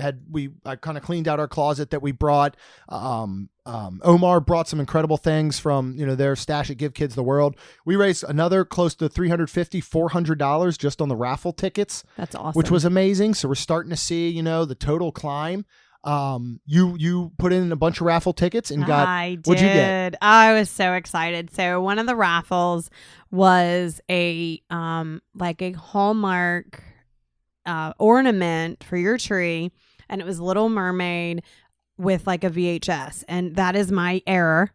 I kind of cleaned out our closet that we brought. Omar brought some incredible things from their stash at Give Kids the World. We raised another close to $400 just on the raffle tickets. That's awesome. Which was amazing. So we're starting to see the total climb. You put in a bunch of raffle tickets and got. I did. What'd you get? I was so excited. So one of the raffles was a Hallmark ornament for your tree, and it was Little Mermaid with like a VHS, and that is my error.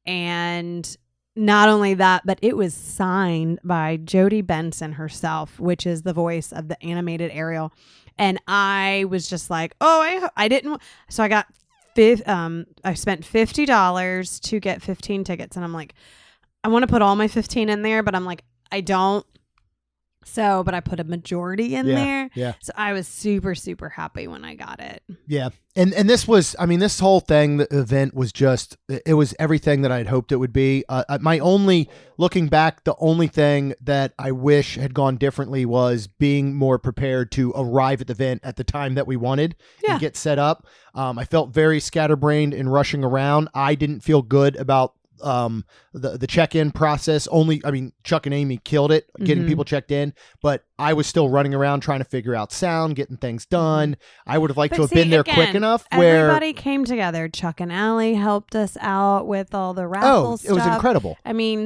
And not only that, but it was signed by Jodie Benson herself, which is the voice of the animated Ariel. And I was just like, I didn't. So I spent $50 to get 15 tickets. And I'm like, I want to put all my 15 in there, but I'm like, I don't. So, but I put a majority in there. Yeah. So I was super, super happy when I got it. Yeah. And this was, this whole thing, the event was just, it was everything that I had hoped it would be. Looking back, the only thing that I wish had gone differently was being more prepared to arrive at the event at the time that we wanted and get set up. I felt very scatterbrained and rushing around. I didn't feel good about the check-in process. Chuck and Amy killed it getting people checked in, but I was still running around trying to figure out sound, getting things done. I would have liked to have been there quick enough where everybody came together. Chuck and Allie helped us out with all the raffle stuff. It was incredible.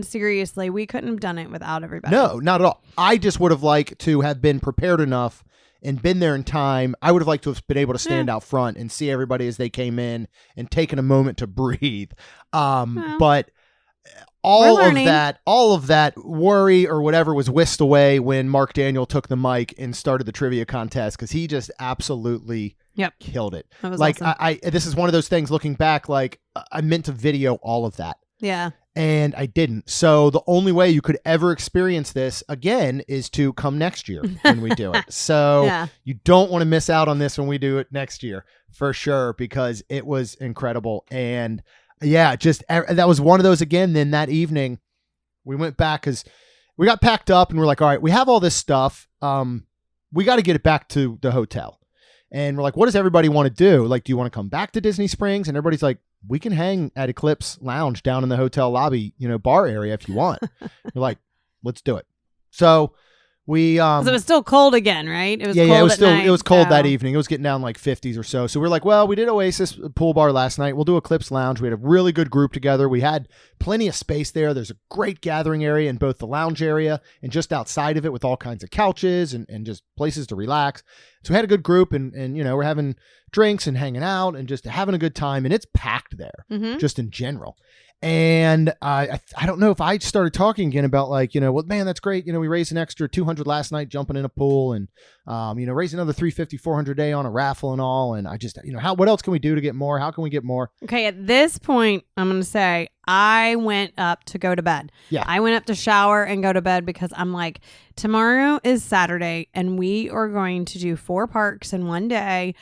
Seriously, we couldn't have done it without everybody. No, not at all. I just would have liked to have been prepared enough and been there in time. I would have liked to have been able to stand out front and see everybody as they came in and taken a moment to breathe. But all of that worry or whatever was whisked away when Mark Daniel took the mic and started the trivia contest, because he just absolutely killed it. That was awesome. I this is one of those things, looking back, like I meant to video all of that. Yeah. And I didn't. So the only way you could ever experience this again is to come next year when we do it. So you don't want to miss out on this when we do it next year, for sure, because it was incredible. And that was one of those again. Then that evening we went back because we got packed up and we're like, all right, we have all this stuff. We got to get it back to the hotel. And we're like, what does everybody want to do? Like, do you want to come back to Disney Springs? And everybody's like, we can hang at Eclipse Lounge down in the hotel lobby, bar area if you want. We're like, let's do it. So we, it was still cold again, right? It was cold. It was cold that evening. It was getting down like 50s or so. So we're like, well, we did Oasis Pool Bar last night. We'll do Eclipse Lounge. We had a really good group together. We had plenty of space there. There's a great gathering area in both the lounge area and just outside of it with all kinds of couches and just places to relax. So we had a good group and we're having drinks and hanging out and just having a good time. And it's packed there just in general. And I don't know if I started talking again about like, well, man, that's great. We raised an extra 200 last night jumping in a pool and, raised another 350, 400 a day on a raffle and all. And I just, what else can we do to get more? How can we get more? Okay. At this point, I'm going to say I went up to go to bed. Yeah. I went up to shower and go to bed because I'm like, tomorrow is Saturday and we are going to do 4 parks in one day.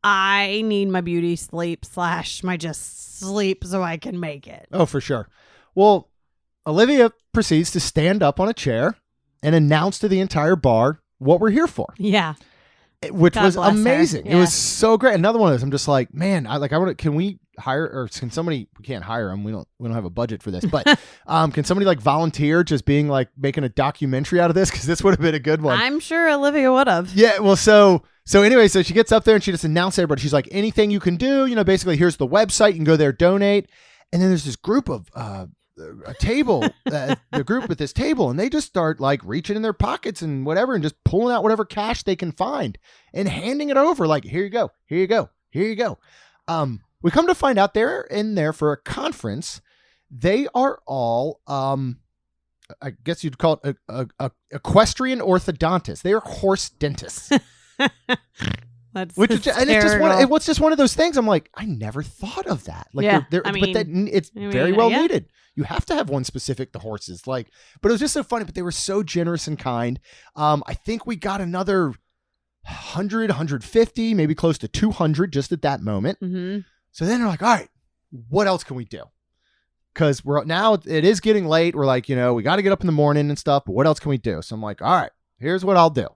I need my beauty sleep / my just sleep so I can make it. Oh, for sure. Well, Olivia proceeds to stand up on a chair and announce to the entire bar what we're here for. Yeah. Which God was bless her. amazing. Yeah. It was so great. Another one of those. I'm just like, man, can we hire, or can somebody, we can't hire them. We don't have a budget for this, but can somebody like volunteer just being like making a documentary out of this? Cause this would have been a good one. I'm sure Olivia would have. Yeah. Well, so anyway, so she gets up there and she just announced everybody. She's like, anything you can do, basically here's the website. You can go there, donate. And then there's this group of, a table, the group with this table, and they just start like reaching in their pockets and whatever, and just pulling out whatever cash they can find and handing it over. Like, here you go, here you go, here you go. We come to find out they're in there for a conference. They are all, I guess you'd call it a equestrian orthodontist. They are horse dentists. That's Which is, and it's just one of those things. I'm like, I never thought of that. Like, yeah, but it's very well needed. You have to have one specific to horses. Like, but it was just so funny. But they were so generous and kind. I think we got another 100, 150, maybe close to 200 just at that moment. Mm-hmm. So then they're like, all right, what else can we do? Because it is getting late. We're like, we got to get up in the morning and stuff. But what else can we do? So I'm like, all right, here's what I'll do.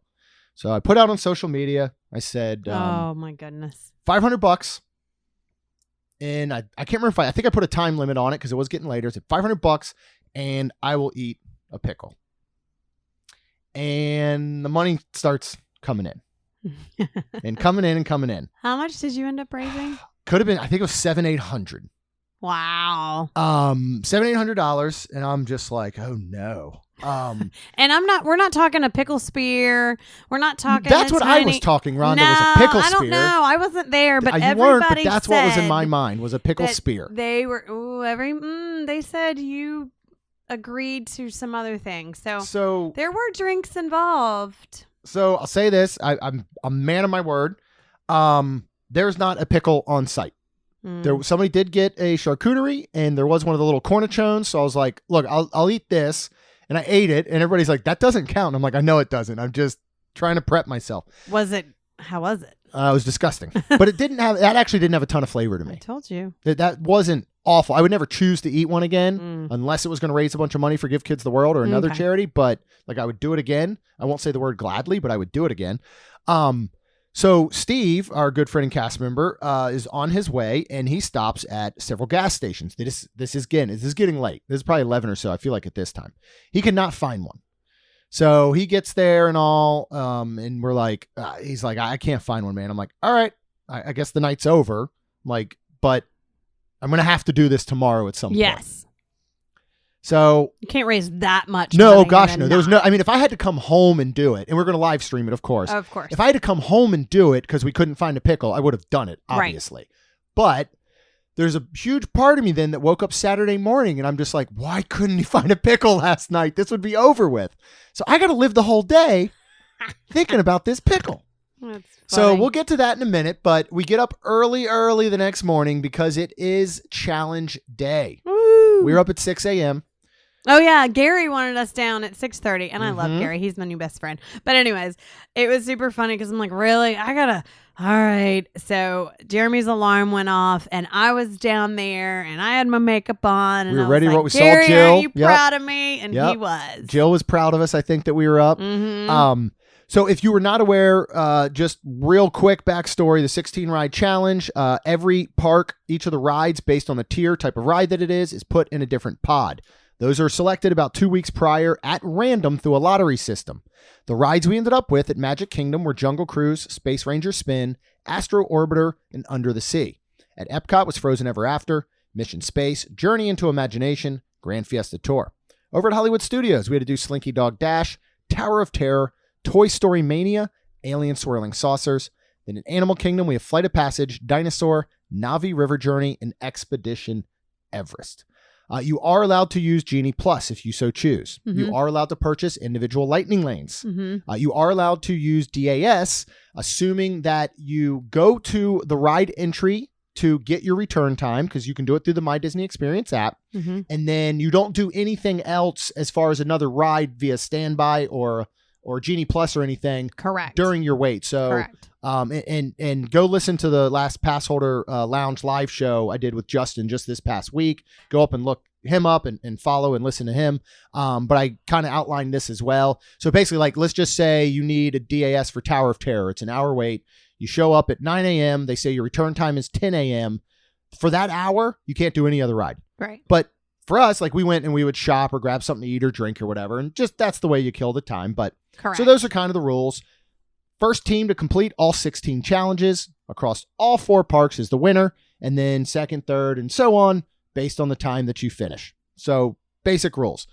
So I put out on social media. I said, oh my goodness, $500. And I can't remember I think I put a time limit on it because it was getting later. I said $500 and I will eat a pickle. And the money starts coming in and coming in and coming in. How much did you end up raising? Could have been, I think it was $700-800. Wow. $700-800. And I'm just like, oh no. And we're not talking a pickle spear. We're not talking. That's what I was talking, Rhonda, no, was a pickle spear. I don't know. I wasn't there, but you everybody weren't, but that's what was in said my mind was a pickle that spear. They were, they said you agreed to some other things. So there were drinks involved. So I'll say this. I'm a man of my word. There's not a pickle on site. Somebody did get a charcuterie and there was one of the little cornichones. So I was like, look, I'll eat this. And I ate it, and everybody's like, that doesn't count. And I'm like, I know it doesn't. I'm just trying to prep myself. How was it? It was disgusting. But that actually didn't have a ton of flavor to me. I told you. That wasn't awful. I would never choose to eat one again unless it was going to raise a bunch of money for Give Kids the World or another charity. But like I would do it again. I won't say the word gladly, but I would do it again. So Steve, our good friend and cast member, is on his way, and he stops at several gas stations. This is getting late. This is probably 11 or so, I feel like, at this time. He cannot find one. So he gets there and all, and we're like, he's like, I can't find one, man. I'm like, all right, I guess the night's over. I'm like, but I'm going to have to do this tomorrow at some point. Yes. So you can't raise that much. No, gosh, no. There was no. I mean, if I had to come home and do it, and we're going to live stream it, of course. Of course. If I had to come home and do it because we couldn't find a pickle, I would have done it, obviously. Right. But there's a huge part of me then that woke up Saturday morning, and I'm just like, why couldn't you find a pickle last night? This would be over with. So I got to live the whole day thinking about this pickle. That's so we'll get to that in a minute, but we get up early the next morning because it is challenge day. Woo. We were up at 6 a.m. Oh, yeah. Gary wanted us down at 6:30, and I love Gary. He's my new best friend. But anyways, it was super funny because I'm like, really? All right. So Jeremy's alarm went off, and I was down there, and I had my makeup on. And we were I was ready like, what we Gary, saw Jill. Are you proud of me? And he was. Jill was proud of us, I think, that we were up. Mm-hmm. So if you were not aware, just real quick backstory, the 16 ride challenge, every park, each of the rides based on the tier type of ride that it is put in a different pod. Those are selected about 2 weeks prior at random through a lottery system. The rides we ended up with at Magic Kingdom were Jungle Cruise, Space Ranger Spin, Astro Orbiter, and Under the Sea. At Epcot was Frozen Ever After, Mission Space, Journey into Imagination, Grand Fiesta Tour. Over at Hollywood Studios, we had to do Slinky Dog Dash, Tower of Terror, Toy Story Mania, Alien Swirling Saucers. Then in Animal Kingdom, we have Flight of Passage, Dinosaur, Navi River Journey, and Expedition Everest. You are allowed to use Genie Plus if you so choose. Mm-hmm. You are allowed to purchase individual lightning lanes. Mm-hmm. You are allowed to use DAS, assuming that you go to the ride entry to get your return time, because you can do it through the My Disney Experience app. Mm-hmm. And then you don't do anything else as far as another ride via standby or Genie Plus or anything. Correct. During your wait. So, correct. And go listen to the last Pass Holder Lounge live show I did with Justin just this past week. Go up and look him up and follow and listen to him. But I kind of outlined this as well. So basically, like, let's just say you need a DAS for Tower of Terror. It's an hour wait. You show up at 9 a.m. They say your return time is 10 a.m. For that hour, you can't do any other ride. Right. But for us, like, we went and we would shop or grab something to eat or drink or whatever. And just that's the way you kill the time. But Correct. So those are kind of the rules. First team to complete all 16 challenges across all 4 parks is the winner. And then second, third, and so on based on the time that you finish. So basic rules.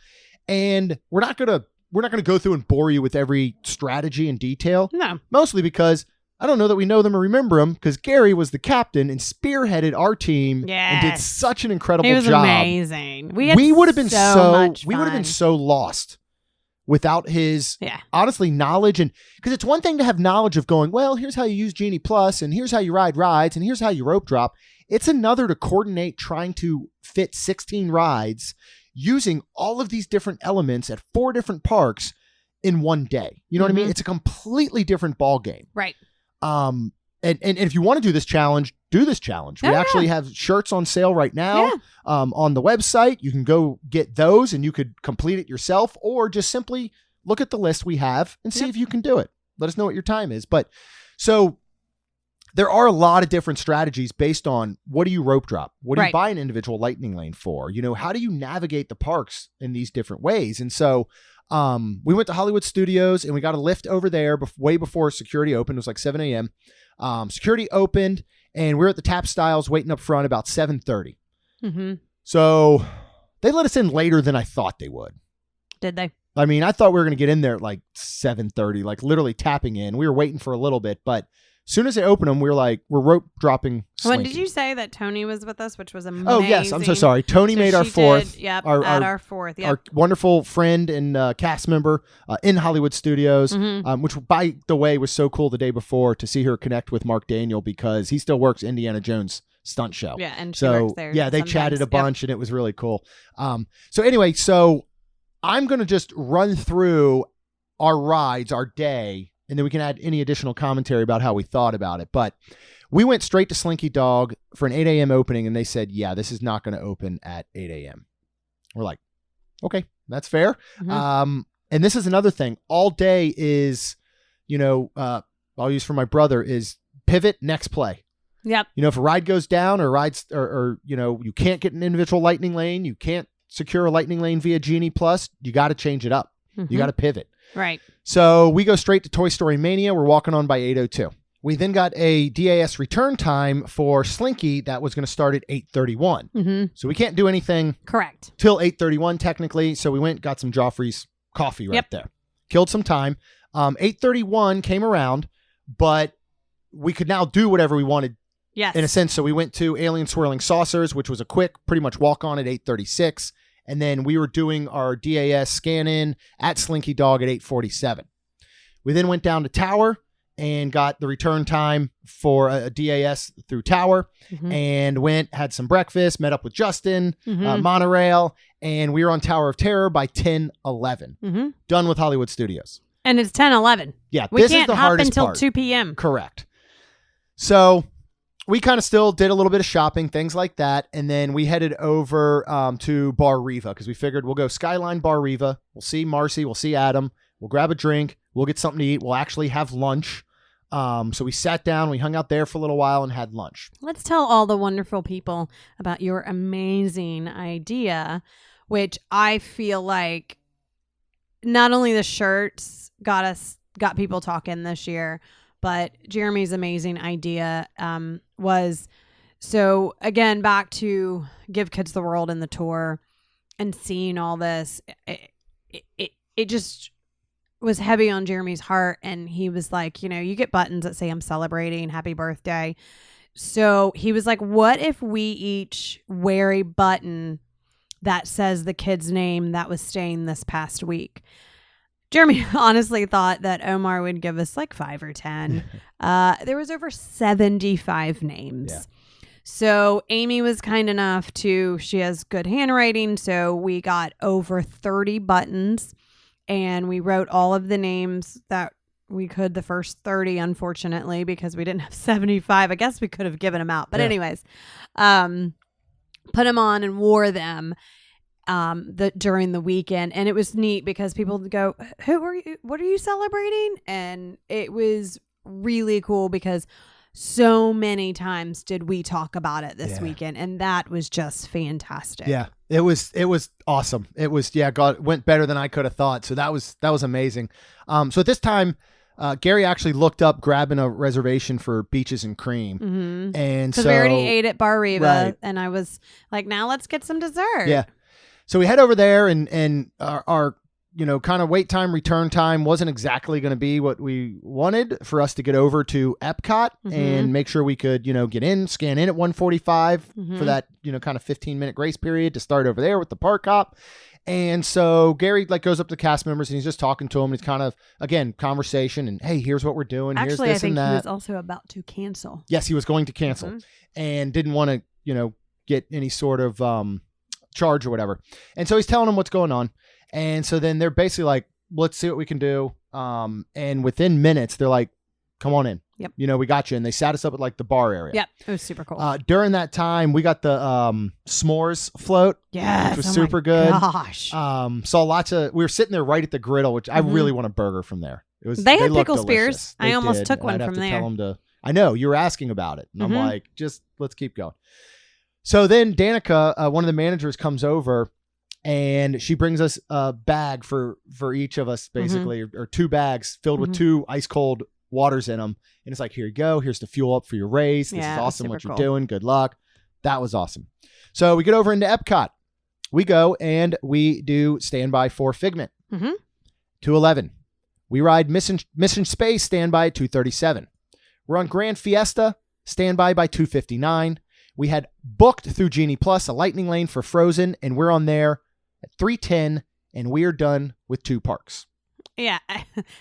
And we're not going to go through and bore you with every strategy in detail. No. Mostly because I don't know that we know them or remember them, because Gary was the captain and spearheaded our team and did such an incredible job. He was amazing. We would have been much we would have been fun. so lost without his honestly knowledge. And because it's one thing to have knowledge of going, well, here's how you use Genie Plus and here's how you ride rides and here's how you rope drop. It's another to coordinate trying to fit 16 rides using all of these different elements at 4 different parks in one day. You know what I mean? It's a completely different ball game. Right. And if you want to do this challenge, do this challenge. We actually have shirts on sale right now on the website. You can go get those and you could complete it yourself, or just simply look at the list we have and see if you can do it. Let us know what your time is. But so there are a lot of different strategies based on what do you rope drop? What do you buy an individual lightning lane for? You know, how do you navigate the parks in these different ways? And so we went to Hollywood Studios and we got a lift over there way before security opened. It was like 7 a.m. Security opened and we were at the Tap Styles waiting up front about 7:30. Mm-hmm. So they let us in later than I thought they would. Did they? I mean, I thought we were going to get in there at like 7:30, like literally tapping in. We were waiting for a little bit, but as soon as they opened them, we were like, we're rope dropping Slinky. When did you say that Tony was with us, which was amazing? Oh, yes. I'm so sorry. Tony made our 4th. Yep, our 4th. Yep. Our wonderful friend and cast member in Hollywood Studios, which, by the way, was so cool the day before to see her connect with Mark Daniel, because he still works Indiana Jones stunt show. Yeah, and she works there. Yeah, they chatted a bunch and it was really cool. So anyway, so I'm going to just run through our rides, our day, and then we can add any additional commentary about how we thought about it. But we went straight to Slinky Dog for an 8 a.m. opening, and they said, yeah, this is not going to open at 8 a.m. We're like, okay, that's fair. Mm-hmm. And this is another thing. All day is, you know, I'll use for my brother, is pivot, next play. Yep. You know, if a ride goes down or you know, you can't get an individual lightning lane, you can't secure a lightning lane via Genie Plus, you got to change it up. Mm-hmm. You got to pivot. Right. So we go straight to Toy Story Mania. We're walking on by 8:02. We then got a DAS return time for Slinky that was going to start at 8:31. Mm-hmm. So we can't do anything correct till 8:31 technically. So we went, got some Joffrey's coffee right there. Killed some time. 8:31 came around, but we could now do whatever we wanted. Yes. In a sense. So we went to Alien Swirling Saucers, which was a quick, pretty much walk on at 8:36. And then we were doing our DAS scan-in at Slinky Dog at 8:47. We then went down to Tower and got the return time for a DAS through Tower, and had some breakfast, met up with Justin, monorail, and we were on Tower of Terror by 10:11. Done with Hollywood Studios. And it's 10:11. Yeah, we this can't is the hop hardest until part. 2 p.m. Correct. So we kind of still did a little bit of shopping, things like that. And then we headed over to Bar Riva because we figured we'll go Skyline Bar Riva. We'll see Marcy. We'll see Adam. We'll grab a drink. We'll get something to eat. We'll actually have lunch. So we sat down. We hung out there for a little while and had lunch. Let's tell all the wonderful people about your amazing idea, which I feel like not only the shirts got people talking this year, but Jeremy's amazing idea was, so again, back to Give Kids the World and the tour and seeing all this, it just was heavy on Jeremy's heart. And he was like, you know, you get buttons that say I'm celebrating, happy birthday. So he was like, what if we each wear a button that says the kid's name that was staying this past week. Jeremy honestly thought that Omar would give us like 5 or 10. There was over 75 names. Yeah. So Amy was kind enough she has good handwriting. So we got over 30 buttons and we wrote all of the names that we could, the first 30, unfortunately, because we didn't have 75. I guess we could have given them out. But anyways, put them on and wore them during the weekend. And it was neat because people would go, what are you celebrating? And it was really cool because so many times did we talk about it this weekend, and that was just fantastic. Yeah, it was awesome. It was, God, it went better than I could have thought. So that was amazing. So at this time, Gary actually looked up grabbing a reservation for Beaches and Cream. Mm-hmm. And because so we already ate at Bar Riva, right. and I was like, now let's get some dessert. Yeah. So we head over there, and our kind of wait time, return time wasn't exactly going to be what we wanted for us to get over to Epcot and make sure we could, get in, scan in at 1:45 for that, kind of 15-minute grace period to start over there with the park hop. And so Gary goes up to cast members and he's just talking to them. He's kind of, again, conversation and, hey, here's what we're doing. Actually, here's this and that. I think he was also about to cancel. Yes, he was going to cancel and didn't want to, get any sort of charge or whatever. And so he's telling them what's going on. And so then they're basically like, let's see what we can do. And within minutes, they're like, come on in. Yep. We got you. And they sat us up at the bar area. Yep. It was super cool. During that time, we got the s'mores float. Yes. Which was super good. Gosh. Saw lots of, we were sitting there right at the griddle, which I really want a burger from there. They had pickle delicious. spears. I almost took one from there. Tell them I know you were asking about it. And I'm like, let's keep going. So then Danica, one of the managers, comes over and she brings us a bag for each of us, basically, or 2 bags filled with 2 ice cold waters in them. And it's like, here you go. Here's the fuel up for your race. This is awesome what you're doing. Good luck. That was awesome. So we get over into Epcot. We go and we do standby for Figment. 2:11. We ride Mission Space standby at 2:37. We're on Grand Fiesta standby by 2:59. We had booked through Genie Plus a lightning lane for Frozen, and we're on there at 3:10, and we're done with 2 parks. Yeah,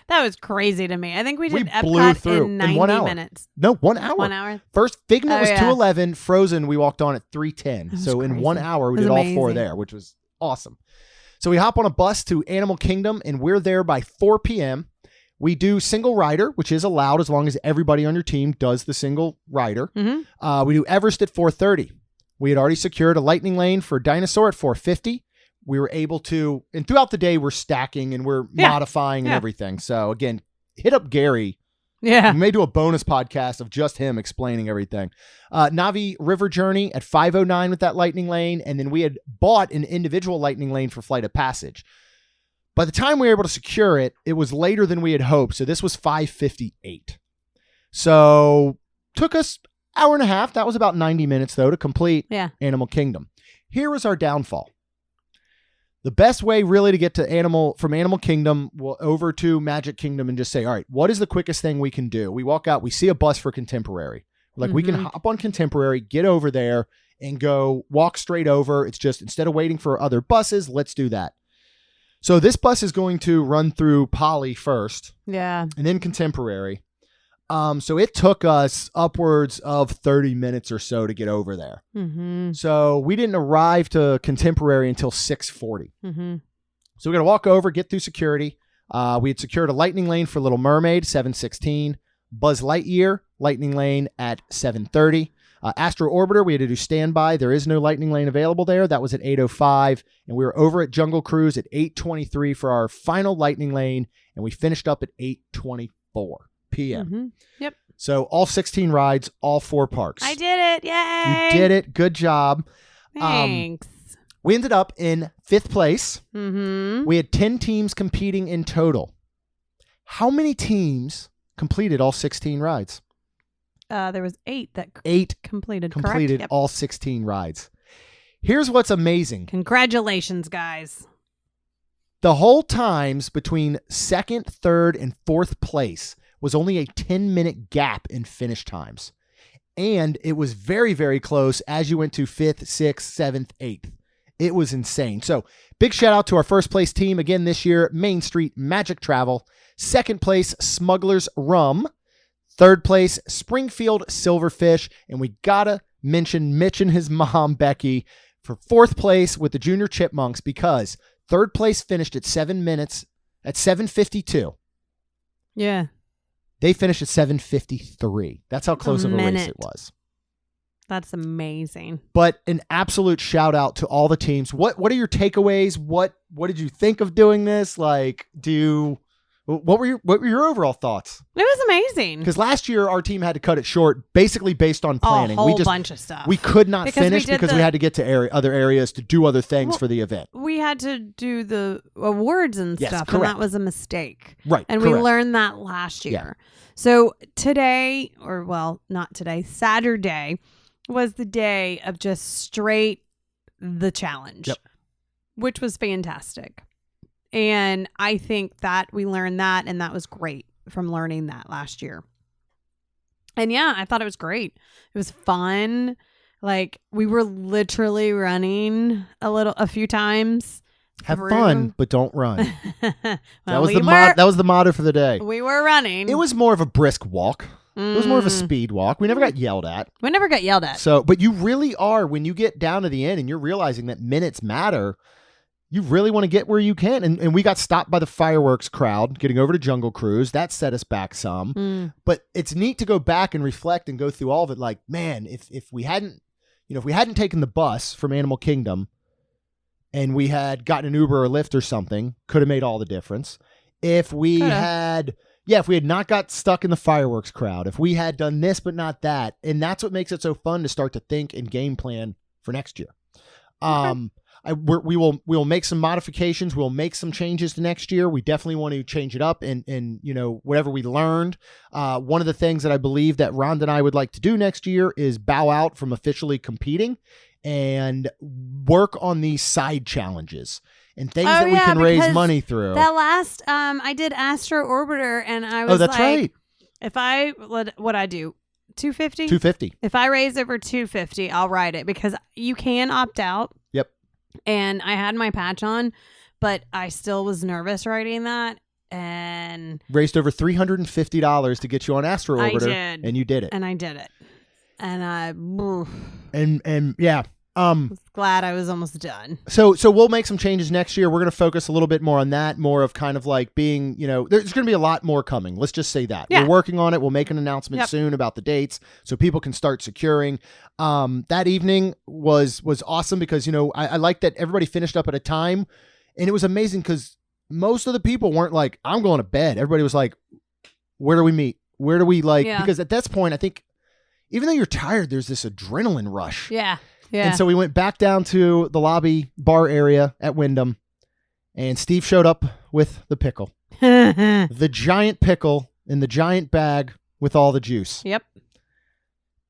that was crazy to me. I think we did blew Epcot through in 90 1 hour. minutes. No, 1 hour. 1 hour? First, Figment was 2:11. Frozen, we walked on at 3:10. So in 1 hour, we did all 4 there, which was awesome. So we hop on a bus to Animal Kingdom, and we're there by 4 p.m. We do single rider, which is allowed as long as everybody on your team does the single rider. We do Everest at 4:30. We had already secured a lightning lane for Dinosaur at 4:50. We were able to, and throughout the day, we're stacking and we're modifying and everything. So again, hit up Gary. Yeah. We may do a bonus podcast of just him explaining everything. Navi River Journey at 5:09 with that lightning lane. And then we had bought an individual lightning lane for Flight of Passage. By the time we were able to secure it, it was later than we had hoped. So this was 5:58. So took us an hour and a half. That was about 90 minutes, though, to complete Animal Kingdom. Here was our downfall. The best way really to get to from Animal Kingdom over to Magic Kingdom and just say, all right, what is the quickest thing we can do? We walk out, we see a bus for Contemporary. We're like, we can hop on Contemporary, get over there and go walk straight over. It's just, instead of waiting for other buses, let's do that. So this bus is going to run through Poly first. Yeah. And then Contemporary. So it took us upwards of 30 minutes or so to get over there. So we didn't arrive to Contemporary until 6:40. So we got to walk over, get through security. We had secured a lightning lane for Little Mermaid, 7:16. Buzz Lightyear, lightning lane at 7:30. Astro Orbiter, we had to do standby. There is no lightning lane available there. That was at 8:05. And we were over at Jungle Cruise at 8:23 for our final lightning lane. And we finished up at 8:24 p.m. Yep. So all 16 rides, all 4 parks. I did it. Yay. You did it. Good job. Thanks. We ended up in 5th place. We had 10 teams competing in total. How many teams completed all 16 rides? There was 8 that completed correct? All 16 rides. Here's what's amazing. Congratulations, guys. The whole times between 2nd, 3rd, and 4th place was only a 10-minute gap in finish times. And it was very, very close as you went to 5th, 6th, 7th, 8th. It was insane. So big shout out to our first place team again this year, Main Street Magic Travel. Second place, Smugglers Rum. Third place, Springfield Silverfish. And we gotta mention Mitch and his mom, Becky, for fourth place with the Junior Chipmunks, because third place finished at 7 minutes at 7:52. Yeah. They finished at 7:53. That's how close of a race it was. That's amazing. But an absolute shout out to all the teams. What are your takeaways? What did you think of doing this? Like, what were your overall thoughts? It was amazing. Because last year our team had to cut it short, basically based on planning. A whole bunch of stuff. We could not finish because we had to get to other areas to do other things for the event. We had to do the awards and stuff, correct. and that was a mistake. Right, and correct. we learned that last year. Yeah. So today, not today, Saturday was the day of just straight the challenge, which was fantastic. And I think that we learned that, and that was great from learning that last year. And yeah, I thought it was great. It was fun. Like, we were literally running a few times. Have fun, but don't run. Well, that was the motto for the day. We were running. It was more of a brisk walk. It was more of a speed walk. We never got yelled at. We never got yelled at. So, but you really are, when you get down to the end and you're realizing that minutes matter, you really want to get where you can. And we got stopped by the fireworks crowd getting over to Jungle Cruise. That set us back some. But it's neat to go back and reflect and go through all of it. Like, man, if we hadn't taken the bus from Animal Kingdom and we had gotten an Uber or Lyft or something, could have made all the difference. If we had not got stuck in the fireworks crowd, if we had done this but not that, and that's what makes it so fun to start to think and game plan for next year. We will make some modifications. We'll make some changes to next year. We definitely want to change it up and whatever we learned. One of the things that I believe that Rhonda and I would like to do next year is bow out from officially competing and work on these side chatlenges and things that we can raise money through. That last, I did Astro Orbiter, and I was right. If I, what I do, 250? 250. If I raise over 250, I'll ride it, because you can opt out. Yep. And I had my patch on, but I still was nervous riding that, and raised over $350 to get you on Astro Orbiter. I did. And you did it. And I did it. And I was glad I was almost done. So we'll make some changes next year. We're going to focus a little bit more on that, more of kind of like being, there's going to be a lot more coming. Let's just say that. We're working on it. We'll make an announcement soon about the dates so people can start securing. That evening was awesome because, I like that everybody finished up at a time, and it was amazing because most of the people weren't like, I'm going to bed. Everybody was like, where do we meet? Where do we because at this point, I think even though you're tired, there's this adrenaline rush. Yeah. Yeah. And so we went back down to the lobby bar area at Wyndham, and Steve showed up with the pickle. The giant pickle in the giant bag with all the juice. Yep.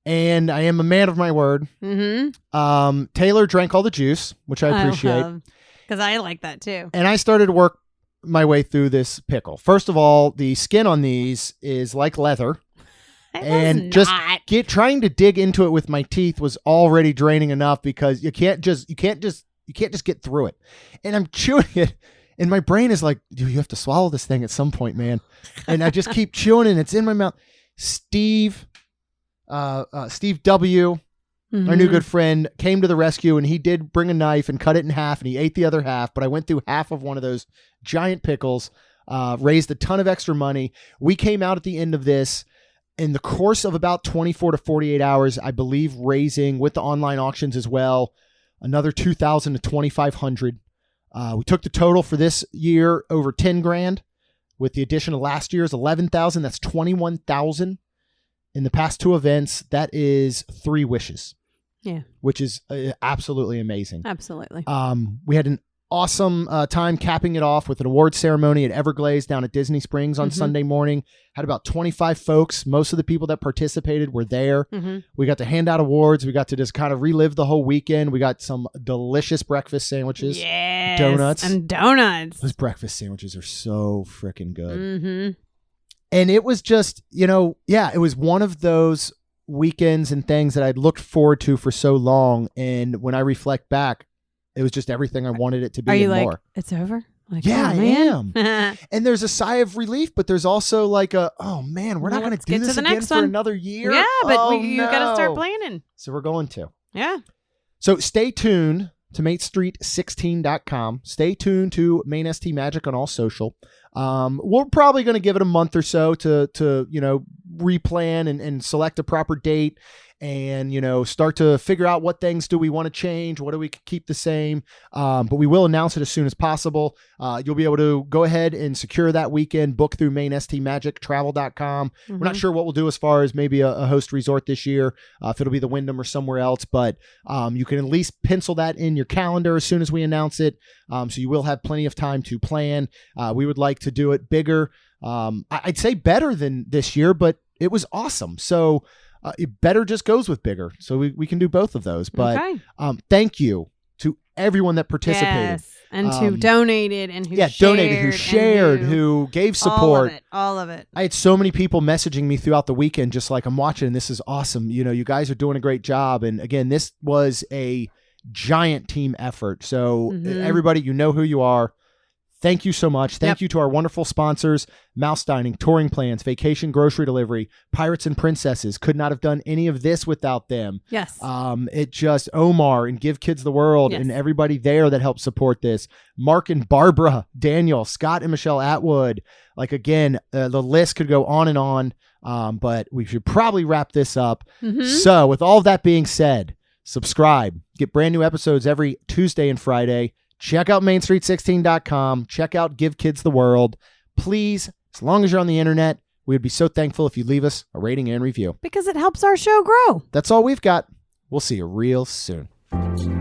And I am a man of my word. Mm-hmm. Taylor drank all the juice, which I appreciate. Because I like that too. And I started to work my way through this pickle. First of all, the skin on these is like leather. And just trying to dig into it with my teeth was already draining enough because you can't just get through it. And I'm chewing it, and my brain is like, dude, you have to swallow this thing at some point, man. And I just keep chewing, and it's in my mouth. Steve W., our new good friend, came to the rescue, and he did bring a knife and cut it in half, and he ate the other half. But I went through half of one of those giant pickles, raised a ton of extra money. We came out at the end of this in the course of about 24 to 48 hours, I believe, raising with the online auctions as well, another $2,000 to $2,500. We took the total for this year over 10 grand with the addition of last year's 11,000. That's 21,000 in the past two events. That is 3 wishes. Yeah. Which is absolutely amazing. Absolutely. We had an awesome time capping it off with an award ceremony at Everglades down at Disney Springs on Sunday morning. Had about 25 folks. Most of the people that participated were there. We got to hand out awards. We got to just kind of relive the whole weekend. We got some delicious breakfast sandwiches. Yes. Donuts. And donuts. Those breakfast sandwiches are so freaking good. And it was just, it was one of those weekends and things that I'd looked forward to for so long. And when I reflect back, It was just everything I wanted it to be Are you and like, more. it's over? Like, Yeah, oh, I man. am. And there's a sigh of relief, but there's also like oh man, we're not going to do this again for another year. Yeah, but oh, you got to start planning. So we're going to. Yeah. So stay tuned to MainStreet16.com. Stay tuned to Main ST Magic on all social. We're probably going to give it a month or so to replan and select a proper date and, start to figure out what things do we want to change, what do we keep the same. But we will announce it as soon as possible. You'll be able to go ahead and secure that weekend, book through MainSTMagicTravel.com. We're not sure what we'll do as far as maybe a host resort this year, if it'll be the Wyndham or somewhere else, but you can at least pencil that in your calendar as soon as we announce it. So you will have plenty of time to plan. We would like to do it bigger. I'd say better than this year, but it was awesome. So it better just goes with bigger. So we can do both of those. But thank you to everyone that participated. Yes. And who donated and who shared, who gave support. All of it. I had so many people messaging me throughout the weekend, just like, I'm watching, this is awesome. You guys are doing a great job. And again, this was a giant team effort. So everybody, you know who you are. Thank you so much. Thank you to our wonderful sponsors, Mouse Dining, Touring Plans, Vacation Grocery Delivery, Pirates and Princesses. Could not have done any of this without them. Yes. It just, Omar and Give Kids the World and everybody there that helped support this. Mark and Barbara, Daniel, Scott and Michelle Atwood. Like, again, the list could go on and on, but we should probably wrap this up. So with all of that being said, subscribe. Get brand new episodes every Tuesday and Friday. Check out MainStreet16.com. Check out Give Kids the World. Please, as long as you're on the internet, we would be so thankful if you leave us a rating and review. Because it helps our show grow. That's all we've got. We'll see you real soon.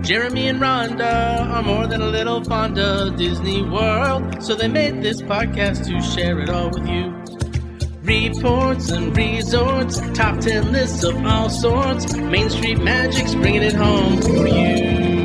Jeremy and Rhonda are more than a little fond of Disney World, so they made this podcast to share it all with you. Reports and resorts, top 10 lists of all sorts. Main Street Magic's bringing it home for you.